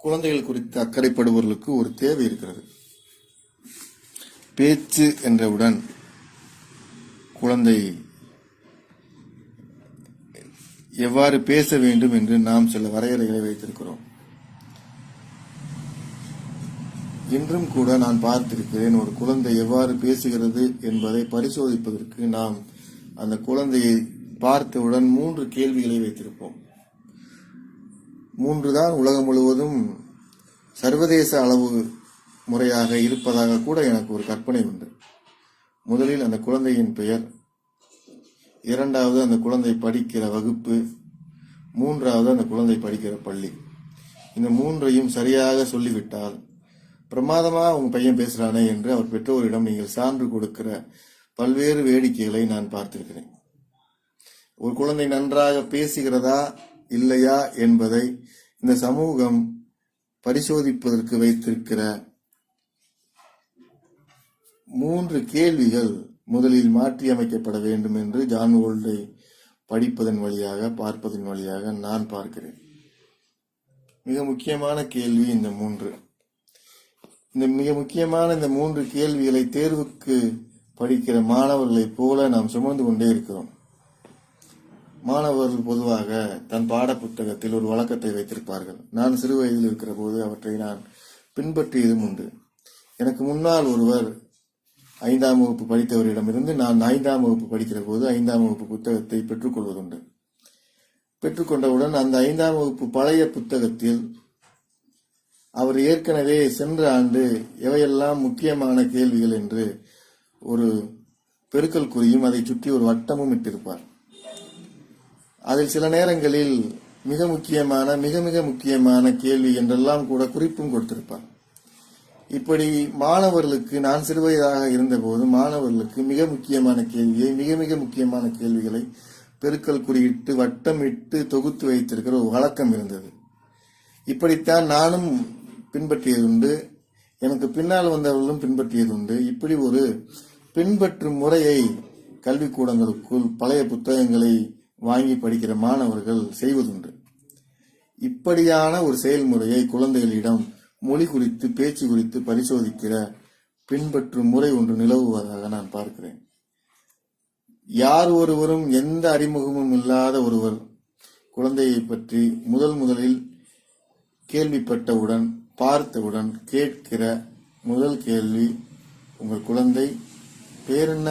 குழந்தைகள் குறித்து அக்கறைப்படுபவர்களுக்கு ஒரு தேவை இருக்கிறது. பேச்சு என்றவுடன் குழந்தை எவ்வாறு பேச வேண்டும் என்று நாம் சில வரையறைகளை வைத்திருக்கிறோம். இன்றும் கூட நான் பார்த்திருக்கிறேன், ஒரு குழந்தை எவ்வாறு பேசுகிறது என்பதை பரிசோதிப்பதற்கு நாம் அந்த குழந்தையை பார்த்தவுடன் 3 கேள்விகளை வைத்திருப்போம். 3 தான் உலகம் முழுவதும் சர்வதேச அளவு முறையாக இருப்பதாக கூட எனக்கு ஒரு கற்பனை உண்டு. முதலில் அந்த குழந்தையின் பெயர், 2வது அந்த குழந்தை படிக்கிற வகுப்பு, 3வது அந்த குழந்தை படிக்கிற பள்ளி. இந்த 3ஐயும் சரியாக சொல்லிவிட்டால், பிரமாதமா உங்க பையன் பேசுறானே என்று அவர் பெற்றோரிடம் நீங்கள் சான்று கொடுக்கிற பல்வேறு வேடிக்கைகளை நான் பார்த்திருக்கிறேன். ஒரு குழந்தை நன்றாக பேசுகிறதா இல்லையா என்பதை இந்த சமூகம் பரிசோதிப்பதற்கு வைத்திருக்கிற 3 கேள்விகள் முதலில் மாற்றியமைக்கப்பட வேண்டும் என்று ஜான் கோல்டை படிப்பதன் வழியாக, பார்ப்பதன் வழியாக நான் பார்க்கிறேன். மிக முக்கியமான கேள்வி இந்த 3. மிக முக்கியமான இந்த 3 கேள்விகளை தேர்வுக்கு படிக்கிற மாணவர்களைப் போல நாம் சுமந்து கொண்டே இருக்கிறோம். மாணவர்கள் பொதுவாக தன் பாட புத்தகத்தில் ஒரு வழக்கத்தை வைத்திருப்பார்கள். நான் சிறு வயதில் இருக்கிற போது அவற்றை நான் பின்பற்றியதும் உண்டு. எனக்கு முன்னால் ஒருவர் 5ஆம் வகுப்பு படித்தவரிடமிருந்து நான் 5ஆம் வகுப்பு படிக்கிற போது 5ஆம் வகுப்பு புத்தகத்தை பெற்றுக்கொள்வதுண்டு. பெற்றுக்கொண்டவுடன் அந்த 5ஆம் வகுப்பு பழைய புத்தகத்தில் அவர் ஏற்கனவே சென்ற ஆண்டு எவையெல்லாம் முக்கியமான கேள்விகள் என்று ஒரு பெருக்கல் குறியும் அதை சுற்றி ஒரு வட்டமும் இட்டிருப்பார். அதில் சில நேரங்களில் மிக மிக முக்கியமான கேள்வி என்றெல்லாம் கூட குறிப்பும் கொடுத்திருப்பார். இப்படி மாணவர்களுக்கு, நான் சிறுவயதாக இருந்தபோது மாணவர்களுக்கு மிக முக்கியமான கேள்வியை, மிக முக்கியமான கேள்விகளை பெருக்கல் குறியிட்டு வட்டமிட்டு தொகுத்து வைத்திருக்கிற ஒரு வழக்கம் இருந்தது. இப்படித்தான் நானும் பின்பற்றியதுண்டு, எனக்கு பின்னால் வந்தவர்களும் பின்பற்றியதுண்டு. இப்படி ஒரு பின்பற்றும் முறையை கல்விக்கூடங்களுக்குள் பழைய புத்தகங்களை வாங்கி படிக்கிற மாணவர்கள் செய்வதுண்டு. இப்படியான ஒரு செயல்முறையை குழந்தைகளிடம் மொழி குறித்து பேச்சு குறித்து பரிசோதிக்கிற பின்பற்றும் முறை ஒன்று நிலவுவதாக நான் பார்க்கிறேன். யார் ஒருவரும் எந்த அறிமுகமும் இல்லாத ஒருவர் குழந்தையை பற்றி முதலில் கேள்விப்பட்டவுடன் பார்த்தவுடன் கேட்கிற முதல் கேள்வி, உங்கள் குழந்தை பேர் என்ன?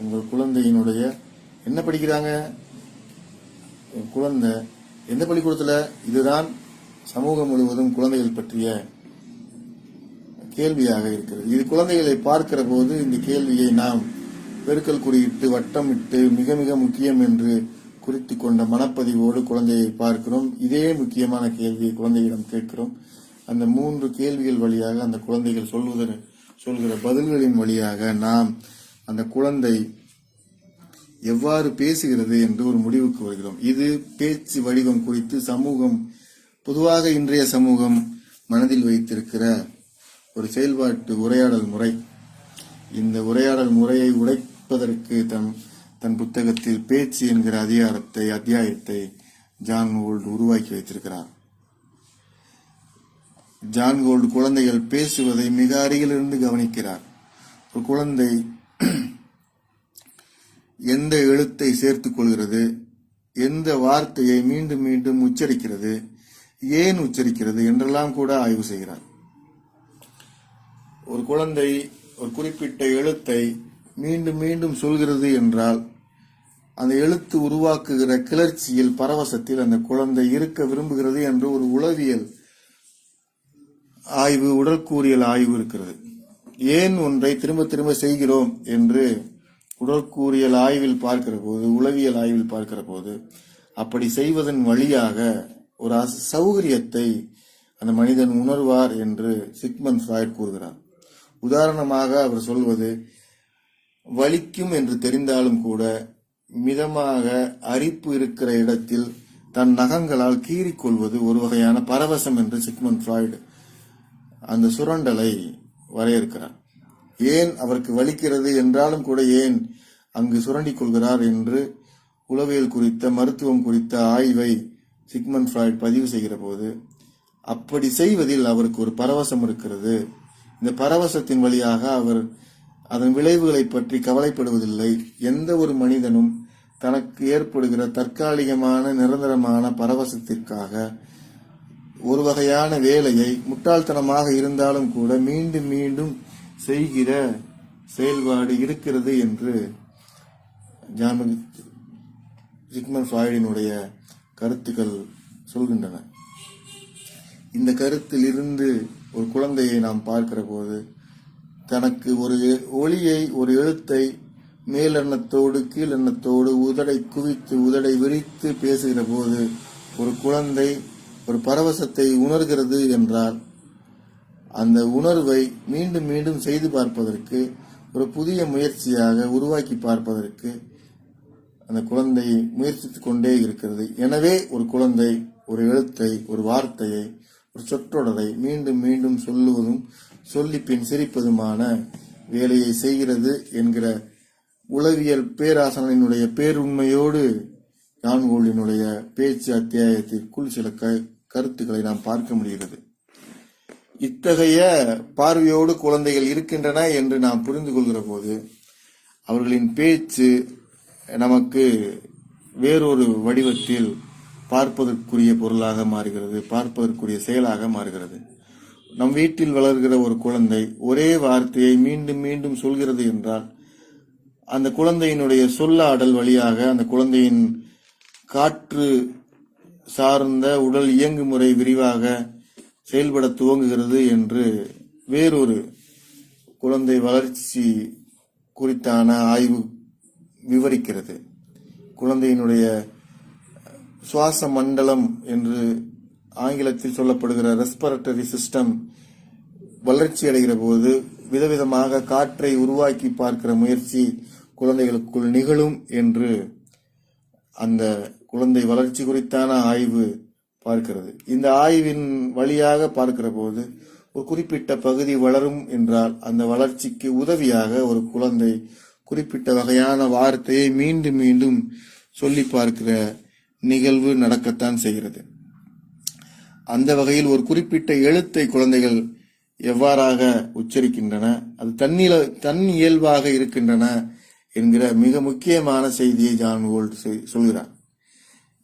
உங்கள் குழந்தையினுடைய என்ன படிக்கிறாங்க? உங்கள் குழந்தை எந்த பள்ளிக்கூடத்துல? இதுதான் சமூகம் முழுவதும் குழந்தைகள் பற்றிய கேள்வியாக இருக்கிறது. இது குழந்தைகளை பார்க்கிற போது இந்த கேள்வியை நாம் பெருக்கல் குறியிட்டு வட்டமிட்டு மிக மிக முக்கியம் என்று குறித்து கொண்ட மனப்பதிவோடு குழந்தையை பார்க்கிறோம். இதே முக்கியமான கேள்வியை குழந்தையிடம் கேட்கிறோம். அந்த 3 கேள்விகள் வழியாக அந்த குழந்தைகள் சொல்கிற பதில்களின் வழியாக நாம் அந்த குழந்தை எவ்வாறு பேசுகிறது என்று ஒரு முடிவுக்கு வருகிறோம். இது பேச்சு வடிவம் குறித்து சமூகம் பொதுவாக இன்றைய சமூகம் மனதில் வைத்திருக்கிற ஒரு செயல்பாட்டு உரையாடல் முறை. இந்த உரையாடல் முறையை உடைப்பதற்கு தன் புத்தகத்தில் பேச்சு என்கிற அத்தியாயத்தை ஜான் கோல்ட் உருவாக்கி வைத்திருக்கிறார். ஜான் கோல்ட் குழந்தைகள் பேசுவதை மிக அருகிலிருந்து கவனிக்கிறார். ஒரு குழந்தை எந்த எழுத்தை சேர்த்துக் கொள்கிறது, எந்த வார்த்தையை மீண்டும் மீண்டும் உச்சரிக்கிறது, ஏன் உச்சரிக்கிறது என்றெல்லாம் கூட ஆய்வு செய்கிறார். ஒரு குழந்தை ஒரு குறிப்பிட்ட எழுத்தை மீண்டும் மீண்டும் சொல்கிறது என்றால் அந்த எழுத்து உருவாக்குகிற கிளர்ச்சியில் பரவசத்தில் அந்த குழந்தை இருக்க விரும்புகிறது என்று ஒரு உளவியல் ஆய்வு, உடற்கூறியல் ஆய்வு இருக்கிறது. ஏன் ஒன்றை திரும்ப திரும்ப செய்கிறோம் என்று உடற்கூறியல் ஆய்வில் பார்க்கிற போது, உளவியல் ஆய்வில் பார்க்கிற போது, அப்படி செய்வதன் வழியாக ஒரு சௌகரியத்தை அந்த மனிதன் உணர்வார் என்று சிக்மண்ட் ஃப்ராய்ட் கூறுகிறார். உதாரணமாக அவர் சொல்வது, வலிக்கும் என்று தெரிந்தாலும் கூட மிதமாக அரிப்பு இருக்கிற இடத்தில் தன் நகங்களால் கீறிக்கொள்வது ஒரு வகையான பரவசம் என்று சிக்மண்ட் ஃப்ராய்டு அந்த சுரண்டலை வரையறுக்கிறார். ஏன் அவருக்கு வலிக்கிறது என்றாலும் கூட ஏன் அங்கு சுரண்டிக் கொள்கிறார் என்று உளவியல் குறித்த, மருத்துவம் குறித்த ஆய்வை சிக்மண்ட் ஃப்ராய்ட் பதிவு செய்கிற போது, அப்படி செய்வதில் அவருக்கு ஒரு பரவசம் இருக்கிறது. இந்த பரவசத்தின் வழியாக அவர் அதன் விளைவுகளை பற்றி கவலைப்படுவதில்லை. எந்த ஒரு மனிதனும் தனக்கு ஏற்படுகிற தற்காலிகமான நிரந்தரமான பரவசத்திற்காக ஒரு வகையான வேலையை முட்டாள்தனமாக இருந்தாலும் கூட மீண்டும் மீண்டும் செய்கிற செயல்பாடு இருக்கிறது என்று சிக்மண்ட் ஃப்ராய்டினுடைய கருத்துக்கள் சொல்கின்றன. இந்த கருத்தில் இருந்து ஒரு குழந்தையை நாம் பார்க்கிற போது, தனக்கு ஒரு ஒளியை, ஒரு எழுத்தை மேலெண்ணத்தோடு கீழெண்ணத்தோடு உதடை குவித்து உதடை விரித்து பேசுகிற போது ஒரு குழந்தை ஒரு பரவசத்தை உணர்கிறது என்றால், அந்த உணர்வை மீண்டும் மீண்டும் செய்து பார்ப்பதற்கு, ஒரு புதிய முயற்சியாக உருவாக்கி பார்ப்பதற்கு அந்த குழந்தை முயற்சித்துக் கொண்டே இருக்கிறது. எனவே ஒரு குழந்தை ஒரு எழுத்தை, ஒரு வார்த்தையை, ஒரு சொற்றொடரை மீண்டும் மீண்டும் சொல்லுவதும் சொல்லி பின் சிரிப்பதுமான வேலையை செய்கிறது என்கிற உளவியல் பேராசனினுடைய பேருண்மையோடு ஜான் கோல்டினுடைய பேச்சு அத்தியாயத்திற்குள் சில கருத்துக்களை நாம் பார்க்க முடிகிறது. இத்தகைய பார்வையோடு குழந்தைகள் இருக்கின்றன என்று நாம் புரிந்து கொள்கிற போது அவர்களின் பேச்சு நமக்கு வேறொரு வடிவத்தில் பார்ப்பதற்குரிய பொருளாக மாறுகிறது, பார்ப்பதற்குரிய செயலாக மாறுகிறது. நம் வீட்டில் வளர்கிற ஒரு குழந்தை ஒரே வார்த்தையை மீண்டும் மீண்டும் சொல்கிறது என்றால், அந்த குழந்தையினுடைய சொல்லாடல் வழியாக அந்த குழந்தையின் காற்று சார்ந்த உடல் இயங்குமுறை விரிவாக செயல்பட துவங்குகிறது என்று வேறொரு குழந்தை வளர்ச்சி குறித்தான ஆய்வு விவரிக்கிறது. குழந்தையினுடைய சுவாச மண்டலம் என்று ஆங்கிலத்தில் சொல்லப்படுகிற ரெஸ்பிரேட்டரி சிஸ்டம் வளர்ச்சி அடைகிற போது விதவிதமாக காற்றை உருவாக்கி பார்க்கிற முயற்சி குழந்தைகளுக்குள் நிகழும் என்று அந்த குழந்தை வளர்ச்சி குறித்தான ஆய்வு பார்க்கிறது. இந்த ஆய்வின் வழியாக பார்க்கிற போது ஒரு குறிப்பிட்ட பகுதி வளரும் என்றால் அந்த வளர்ச்சிக்கு உதவியாக ஒரு குழந்தை குறிப்பிட்ட வகையான வார்த்தையை மீண்டும் மீண்டும் சொல்லி பார்க்கிற நிகழ்வு நடக்கத்தான் செய்கிறது. அந்த வகையில் ஒரு குறிப்பிட்ட எழுத்தை குழந்தைகள் எவ்வாறாக உச்சரிக்கின்றன, அது தன் இயல்பாக இருக்கின்றன என்கிற மிக முக்கியமான செய்தியை ஜான் வோல்ட் சொல்கிறார்.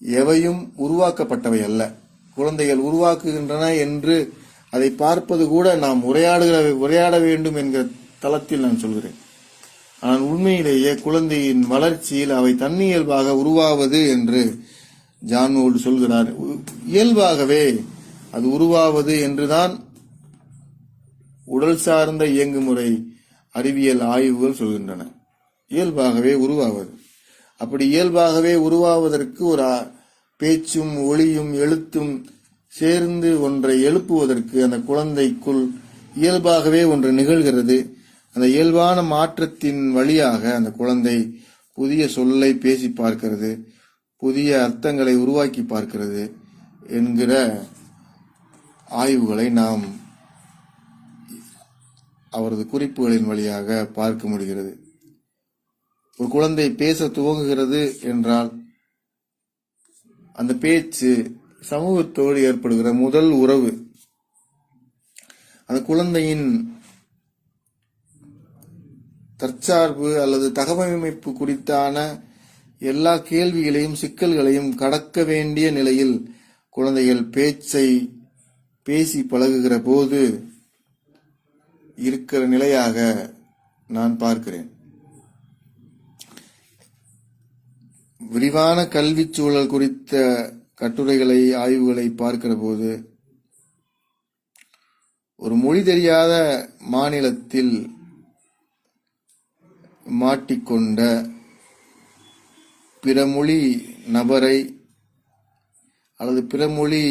எவையும் உருவாக்கப்பட்டவை அல்ல. குழந்தைகள் உருவாக்குகின்றன என்று அதை பார்ப்பது கூட நாம் உரையாட வேண்டும் என்கிற தளத்தில் நான் சொல்கிறேன். ஆனால் உண்மையிலேயே குழந்தையின் வளர்ச்சியில் அவை தன்னியல்பாக உருவாவது என்று ஜான் வோல்ட் சொல்கிறார். இயல்பாகவே அது உருவாவது என்றுதான் உடல் சார்ந்த இயங்குமுறை அறிவியல் ஆய்வுகள் சொல்கின்றன. இயல்பாகவே உருவாவது. அப்படி இயல்பாகவே உருவாவதற்கு ஒரு பேச்சும் ஒளியும் எழுத்தும் சேர்ந்து ஒன்றை எழுப்புவதற்கு அந்த குழந்தைக்குள் இயல்பாகவே ஒன்று நிகழ்கிறது. அந்த இயல்பான மாற்றத்தின் வழியாக அந்த குழந்தை புதிய சொல்லை பேசி பார்க்கிறது, புதிய அர்த்தங்களை உருவாக்கி பார்க்கிறது என்கிற ஆய்வுகளை நாம் அவரது குறிப்புகளின் வழியாக பார்க்க முடிகிறது. ஒரு குழந்தை பேச துவங்குகிறது என்றால் அந்த பேச்சு சமூகத்தோடு ஏற்படுகிற முதல் உறவு. அந்த குழந்தையின் தற்சார்பு அல்லது தகவமைப்பு குறித்தான எல்லா கேள்விகளையும் சிக்கல்களையும் கடக்க வேண்டிய நிலையில் குழந்தைகள் பேச்சை பேசி பழகுகிற போது இருக்கிற நிலையாக நான் பார்க்கிறேன். விரிவான கல்வி சூழல் குறித்த கட்டுரைகளை ஆய்வுகளை பார்க்கிற போது ஒரு மொழி தெரியாத மாநிலத்தில் மாட்டிக்கொண்ட பிற மொழி நபரை அல்லது பிற மொழி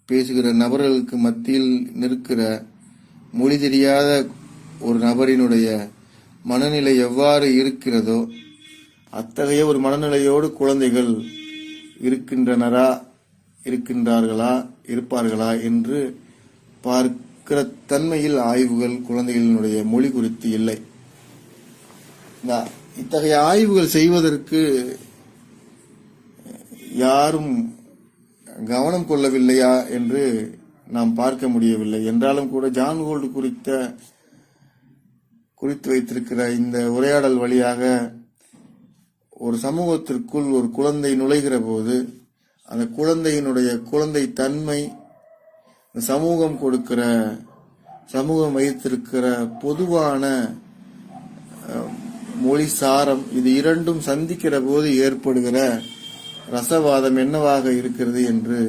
பேசுகிற நபர்களுக்கு மத்தியில் நிற்கிற மொழி தெரியாத ஒரு நபரினுடைய மனநிலை எவ்வாறு இருக்கிறதோ அத்தகைய ஒரு மனநிலையோடு குழந்தைகள் இருப்பார்களா என்று பார்க்கிற தன்மையில் ஆய்வுகள் குழந்தைகளினுடைய மொழி குறித்து இல்லை. இத்தகைய ஆய்வுகள் செய்வதற்கு யாரும் கவனம் கொள்ளவில்லையா என்று நாம் பார்க்க முடியவில்லை. என்றாலும் கூட ஜான் வோல்ட் குறித்து வைத்திருக்கிற இந்த உரையாடல் வழியாக ஒரு சமூகத்திற்குள் ஒரு குழந்தை நுழைகிற போது அந்த குழந்தை தன்மை, சமூகம் வைத்திருக்கிற பொதுவான மொழி சாரம், இது இரண்டும் சந்திக்கிற போது ஏற்படுகிற ரசவாதம் என்னவாக இருக்கிறது என்று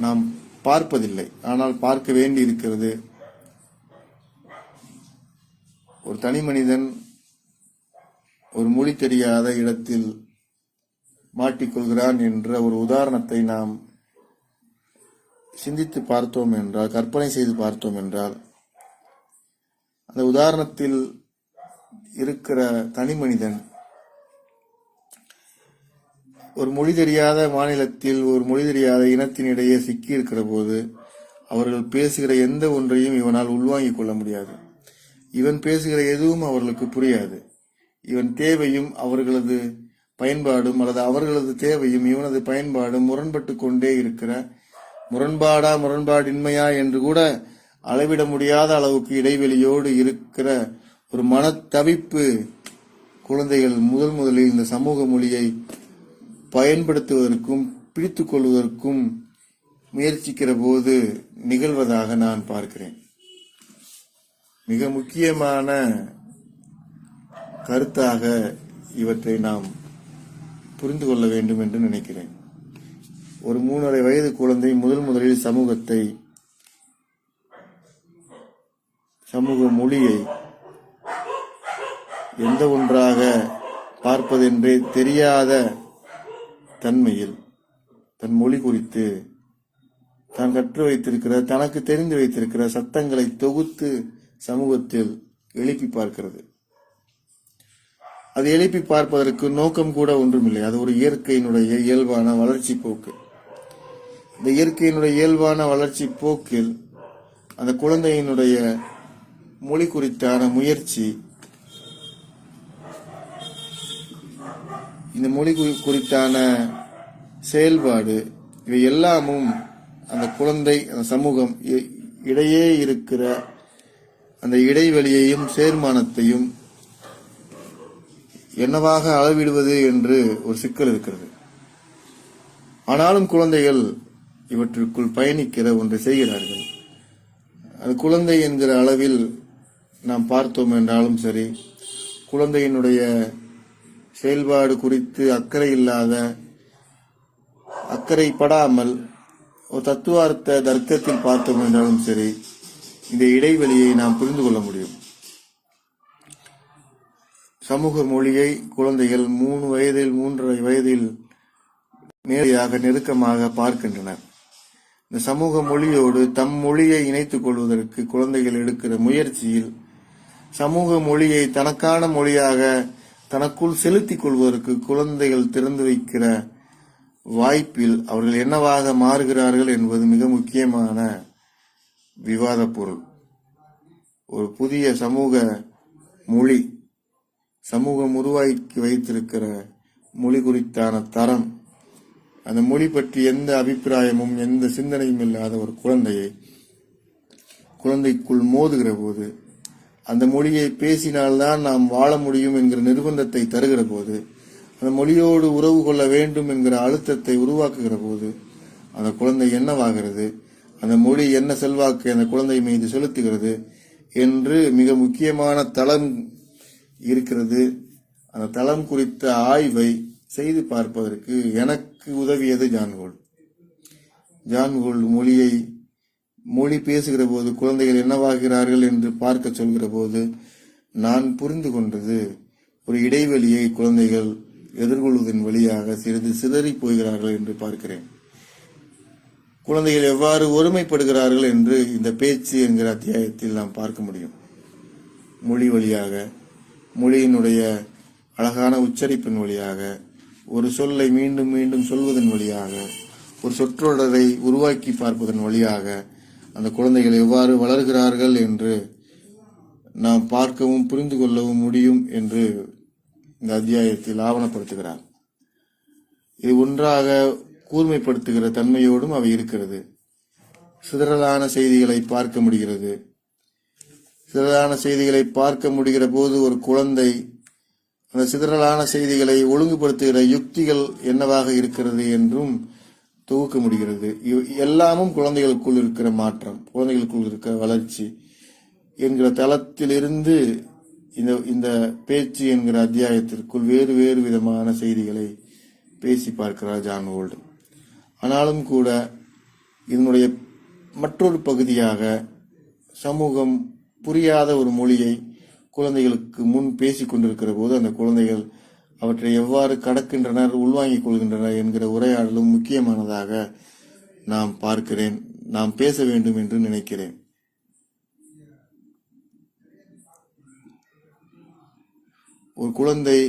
நாம் பார்ப்பதில்லை. ஆனால் பார்க்க வேண்டி இருக்கிறது. ஒரு தனி மனிதன் ஒரு மொழி தெரியாத இடத்தில் மாட்டிக்கொள்கிறான் என்ற ஒரு உதாரணத்தை நாம் சிந்தித்து பார்த்தோம் என்றால், கற்பனை செய்து பார்த்தோம் என்றால், அந்த உதாரணத்தில் இருக்கிற தனி மனிதன் ஒரு மொழி தெரியாத மாநிலத்தில் ஒரு மொழி தெரியாத இனத்தினிடையே சிக்கி இருக்கிற போது அவர்கள் பேசுகிற எந்த ஒன்றையும் இவனால் உள்வாங்கிக் கொள்ள முடியாது. இவன் பேசுகிற எதுவும் அவர்களுக்கு புரியாது. இவன் தேவையும் அவர்களது பயன்பாடும் அல்லது அவர்களது தேவையும் இவனது பயன்பாடும் முரண்பட்டு கொண்டே இருக்கிற, முரண்பாடின்மையா என்று கூட அளவிட முடியாத அளவுக்கு இடைவெளியோடு இருக்கிற ஒரு மனத்தவிப்பு குழந்தைகள் முதலில் இந்த சமூக மொழியை பயன்படுத்துவதற்கும் பிடித்துக் கொள்வதற்கும் முயற்சிக்கிற போது நிகழ்வதாக நான் பார்க்கிறேன். மிக முக்கியமான கருத்தாக இவற்றை நாம் புரிந்து கொள்ள வேண்டும் என்று நினைக்கிறேன். ஒரு 3.5 வயது குழந்தை முதலில் சமூக மொழியை எந்த ஒன்றாக பார்ப்பதென்றே தெரியாத தன்மையில் தன் மொழி குறித்து தான் கற்று வைத்திருக்கிற, தனக்கு தெரிந்து வைத்திருக்கிற சத்தங்களை தொகுத்து சமூகத்தில் எழுப்பி பார்க்கிறது. அது எழுப்பி பார்ப்பதற்கு நோக்கம் கூட ஒன்றுமில்லை. அது ஒரு இயற்கையினுடைய இயல்பான வளர்ச்சி போக்கு. இந்த இயற்கையினுடைய இயல்பான வளர்ச்சி போக்கில் அந்த குழந்தையினுடைய மொழி குறித்தான முயற்சி இந்த மொழி குறித்தான செயல்பாடு, இவை எல்லாமும் அந்த குழந்தை, அந்த சமூகம் இடையே இருக்கிற அந்த இடைவெளியையும் சேர்மானத்தையும் என்னவாக அளவிடுவது என்று ஒரு சிக்கல் இருக்கிறது. ஆனாலும் குழந்தைகள் இவற்றுக்குள் பயணிக்கிற ஒன்றை செய்கிறார்கள். அது குழந்தை என்கிற அளவில் நாம் பார்த்தோம் என்றாலும் சரி, குழந்தையினுடைய செயல்பாடு குறித்து அக்கறைப்படாமல் ஒரு தத்துவார்த்த தர்க்கத்தில் பார்த்தோம் என்றாலும் சரி, இந்த இடைவெளியை நாம் புரிந்து கொள்ள முடியும். சமூக மொழியை குழந்தைகள் 3 வயதில் 3.5 வயதில் நேரடியாக நெருக்கமாக பார்க்கின்றனர். இந்த சமூக மொழியோடு தம் மொழியை இணைத்துக் கொள்வதற்கு குழந்தைகள் எடுக்கிற முயற்சியில் சமூக மொழியை தனக்கான மொழியாக தனக்குள் செலுத்திக் கொள்வதற்கு குழந்தைகள் திறந்து வைக்கிற வாய்ப்பில் அவர்கள் என்னவாக மாறுகிறார்கள் என்பது மிக முக்கியமான விவாத பொருள். ஒரு புதிய மொழி சமூகம் உருவாக்கி வைத்திருக்கிற மொழி குறித்தான தரம், அந்த மொழி பற்றி எந்த அபிப்பிராயமும் எந்த சிந்தனையும் இல்லாத ஒரு குழந்தைக்குள் மோதுகிற போது, அந்த மொழியை பேசினால்தான் நாம் வாழ முடியும் என்கிற நிர்பந்தத்தை தருகிற போது, அந்த மொழியோடு உறவு கொள்ள வேண்டும் என்கிற அழுத்தத்தை உருவாக்குகிற போது, அந்த குழந்தை என்னவாகிறது, அந்த மொழி என்ன செல்வாக்கு அந்த குழந்தை மீது செலுத்துகிறது என்று மிக முக்கியமான தளம் இருக்கிறது. அந்த தளம் குறித்த ஆய்வை செய்து பார்ப்பதற்கு எனக்கு உதவியது ஜான்கோல்ட் மொழி பேசுகிற போது குழந்தைகள் என்னவாகிறார்கள் என்று பார்க்க சொல்கிற போது நான் புரிந்து கொண்டது, ஒரு இடைவெளியை குழந்தைகள் எதிர்கொள்வதன் வழியாக சிறிது சிதறி போகிறார்கள் என்று பார்க்கிறேன். குழந்தைகள் எவ்வாறு ஒருமைப்படுகிறார்கள் என்று இந்த பேச்சு என்கிற அத்தியாயத்தில் நாம் பார்க்க முடியும். மொழி வழியாக, மொழியினுடைய அழகான உச்சரிப்பின் வழியாக, ஒரு சொல்லை மீண்டும் மீண்டும் சொல்வதன் வழியாக, ஒரு சொற்றொடரை உருவாக்கி பார்ப்பதன் வழியாக அந்த குழந்தைகள் எவ்வாறு வளர்கிறார்கள் என்று நாம் பார்க்கவும் புரிந்து கொள்ளவும் முடியும் என்று இந்த அத்தியாயத்தில் ஆவணப்படுத்துகிறார். இது ஒன்றாக கூர்மைப்படுத்துகிற தன்மையோடும் அவை இருக்கிறது. சிதறலான செய்திகளை பார்க்க முடிகிறது. சிதறலான செய்திகளை பார்க்க முடிகிற போது ஒரு குழந்தை அந்த சிதறலான செய்திகளை ஒழுங்குபடுத்துகிற யுக்திகள் என்னவாக இருக்கிறது என்றும் தொகுக்க முடிகிறது. எல்லாமும் குழந்தைகளுக்குள் இருக்கிற மாற்றம், குழந்தைகளுக்குள் இருக்கிற வளர்ச்சி என்கிற தளத்திலிருந்து இந்த பேச்சு என்கிற அத்தியாயத்திற்குள் வேறு வேறு விதமான செய்திகளை பேசி பார்க்கிறார் ஜான்கோல்ட். ஆனாலும் கூட இதனுடைய மற்றொரு பகுதியாக சமூகம் புரியாத ஒரு மொழியை குழந்தைகளுக்கு முன் பேசிக் கொண்டிருக்கிற போது அந்த குழந்தைகள் அவற்றை எவ்வாறு கடக்கின்றனர், உள்வாங்கிக் கொள்கின்றனர் என்கிற உரையாடலும் முக்கியமானதாக நாம் பேச வேண்டும் என்று நினைக்கிறேன். ஒரு குழந்தை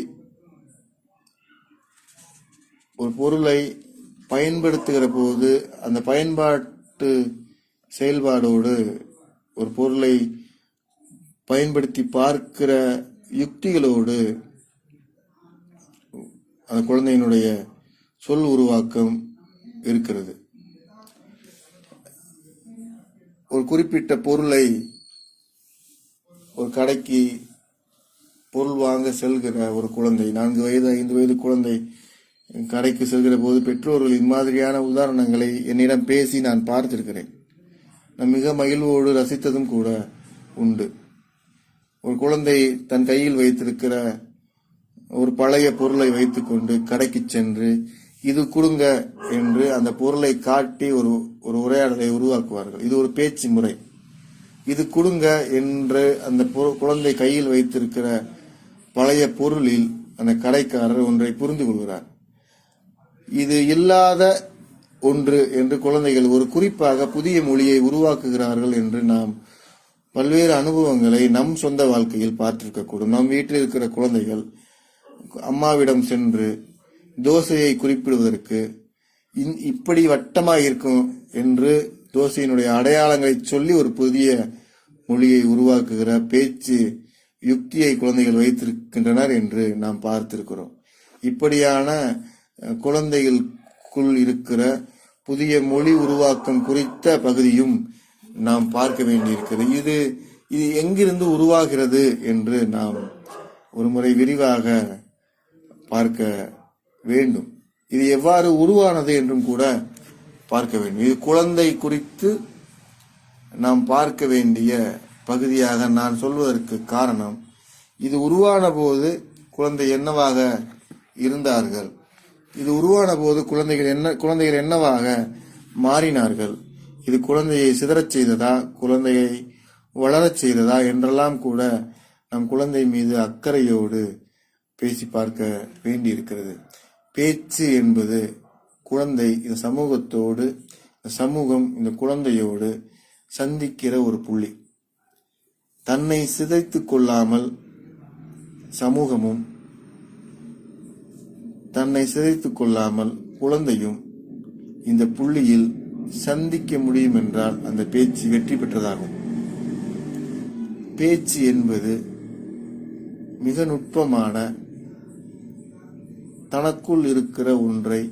ஒரு பொருளை பயன்படுத்துகிற போது அந்த பயன்பாட்டு செயல்பாடோடு ஒரு பொருளை பயன்படுத்தி பார்க்கிற யுக்திகளோடு அந்த குழந்தையினுடைய சொல் உருவாக்கம் இருக்கிறது. ஒரு குறிப்பிட்ட பொருளை ஒரு கடைக்கு பொருள் வாங்க செல்கிற ஒரு குழந்தை, 4 வயது 5 வயது குழந்தை கடைக்கு செல்கிற போது பெற்றோர்கள் இம்மாதிரியான உதாரணங்களை என்னிடம் பேசி நான் பார்த்திருக்கிறேன். நான் மிக மகிழ்வோடு ரசித்ததும் கூட உண்டு. ஒரு குழந்தை தன் கையில் வைத்திருக்கிற ஒரு பழைய பொருளை வைத்துக்கொண்டு கடைக்கு சென்று இது கொடுங்க என்று அந்த பொருளை காட்டி ஒரு உரையாடலை உருவாக்குவார்கள். இது ஒரு பேச்சு முறை. இது கொடுங்க என்று அந்த குழந்தை கையில் வைத்திருக்கிற பழைய பொருளில் அந்த கடைக்காரர் ஒன்றை புரிந்து கொள்கிறார். இது இல்லாத ஒன்று என்று குழந்தைகள் ஒரு குறிப்பாக புதிய மொழியை உருவாக்குகிறார்கள் என்று நாம் பல்வேறு அனுபவங்களை நம் சொந்த வாழ்க்கையில் பார்த்திருக்கக்கூடும். நம் வீட்டில் இருக்கிற குழந்தைகள் அம்மாவிடம் சென்று தோசையை குறிப்பிடுவதற்கு இப்படி வட்டமாக இருக்கும் என்று தோசையினுடைய அடையாளங்களை சொல்லி ஒரு புதிய மொழியை உருவாக்குகிற பேச்சு யுக்தியை குழந்தைகள் வைத்திருக்கின்றனர் என்று நாம் பார்த்திருக்கிறோம். இப்படியான குழந்தைகளுக்குள் இருக்கிற புதிய மொழி உருவாக்கம் குறித்த பகுதியும் நாம் பார்க்க வேண்டியிருக்கிறது. இது எங்கிருந்து உருவாகிறது என்று நாம் ஒரு முறை விரிவாக பார்க்க வேண்டும். இது எவ்வாறு உருவானது என்றும் கூட பார்க்க வேண்டும். இது குழந்தை குறித்து நாம் பார்க்க வேண்டிய பகுதியாக நான் சொல்வதற்கு காரணம், இது உருவான போது குழந்தை என்னவாக இருந்தார்கள், இது உருவான போது குழந்தைகள் என்னவாக மாறினார்கள், இது குழந்தையை சிதறச் செய்ததா, குழந்தையை வளரச் செய்ததா என்றெல்லாம் கூட நம் குழந்தை மீது அக்கறையோடு பேசி பார்க்க வேண்டியிருக்கிறது. பேச்சு என்பது குழந்தை இந்த சமூகத்தோடு, சமூகம் இந்த குழந்தையோடு சந்திக்கிற ஒரு புள்ளி. தன்னை சிதைத்துக் கொள்ளாமல் சமூகமும், தன்னை சிதைத்துக் கொள்ளாமல் குழந்தையும் இந்த புள்ளியில் சந்திக்க முடியும் என்றால் அந்த பேச்சு வெற்றி பெற்றதாகும். பேச்சு என்பது மிக நுட்பமான, தனக்குள் இருக்கிற ஒன்றை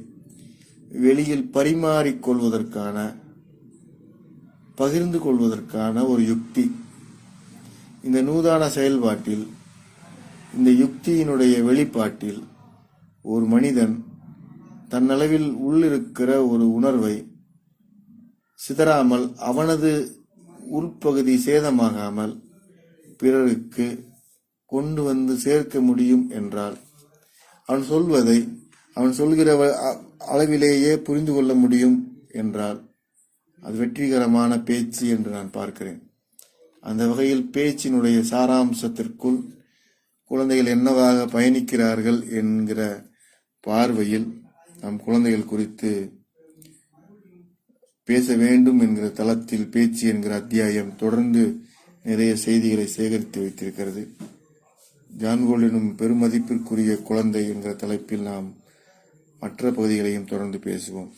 வெளியில் பரிமாறிக்கொள்வதற்கான, பகிர்ந்து கொள்வதற்கான ஒரு யுக்தி. இந்த நூதான செயல்பாட்டில், இந்த யுக்தியினுடைய வெளிப்பாட்டில் ஒரு மனிதன் தன்னளவில் உள்ளிருக்கிற ஒரு உணர்வை சிதறாமல், அவனது உள்பகுதி சேதமாகாமல் பிறருக்கு கொண்டு வந்து சேர்க்க முடியும் என்றால், அவன் சொல்வதை அவன் சொல்கிற அளவிலேயே புரிந்து கொள்ள முடியும் என்றால் அது வெற்றிகரமான பேச்சு என்று நான் பார்க்கிறேன். அந்த வகையில் பேச்சினுடைய சாராம்சத்திற்குள் குழந்தைகள் என்னவாக பயணிக்கிறார்கள் என்கிற பார்வையில் நாம் குழந்தைகள் குறித்து பேச வேண்டும் என்கிற தளத்தில் பேச்சு என்கிற அத்தியாயம் தொடர்ந்து நிறைய செய்திகளை சேகரித்து வைத்திருக்கிறது. ஜான் கோல்ட் எனும் பெருமதிப்பிற்குரிய குழந்தை என்கிற தலைப்பில் நாம் மற்ற பகுதிகளையும் தொடர்ந்து பேசுவோம்.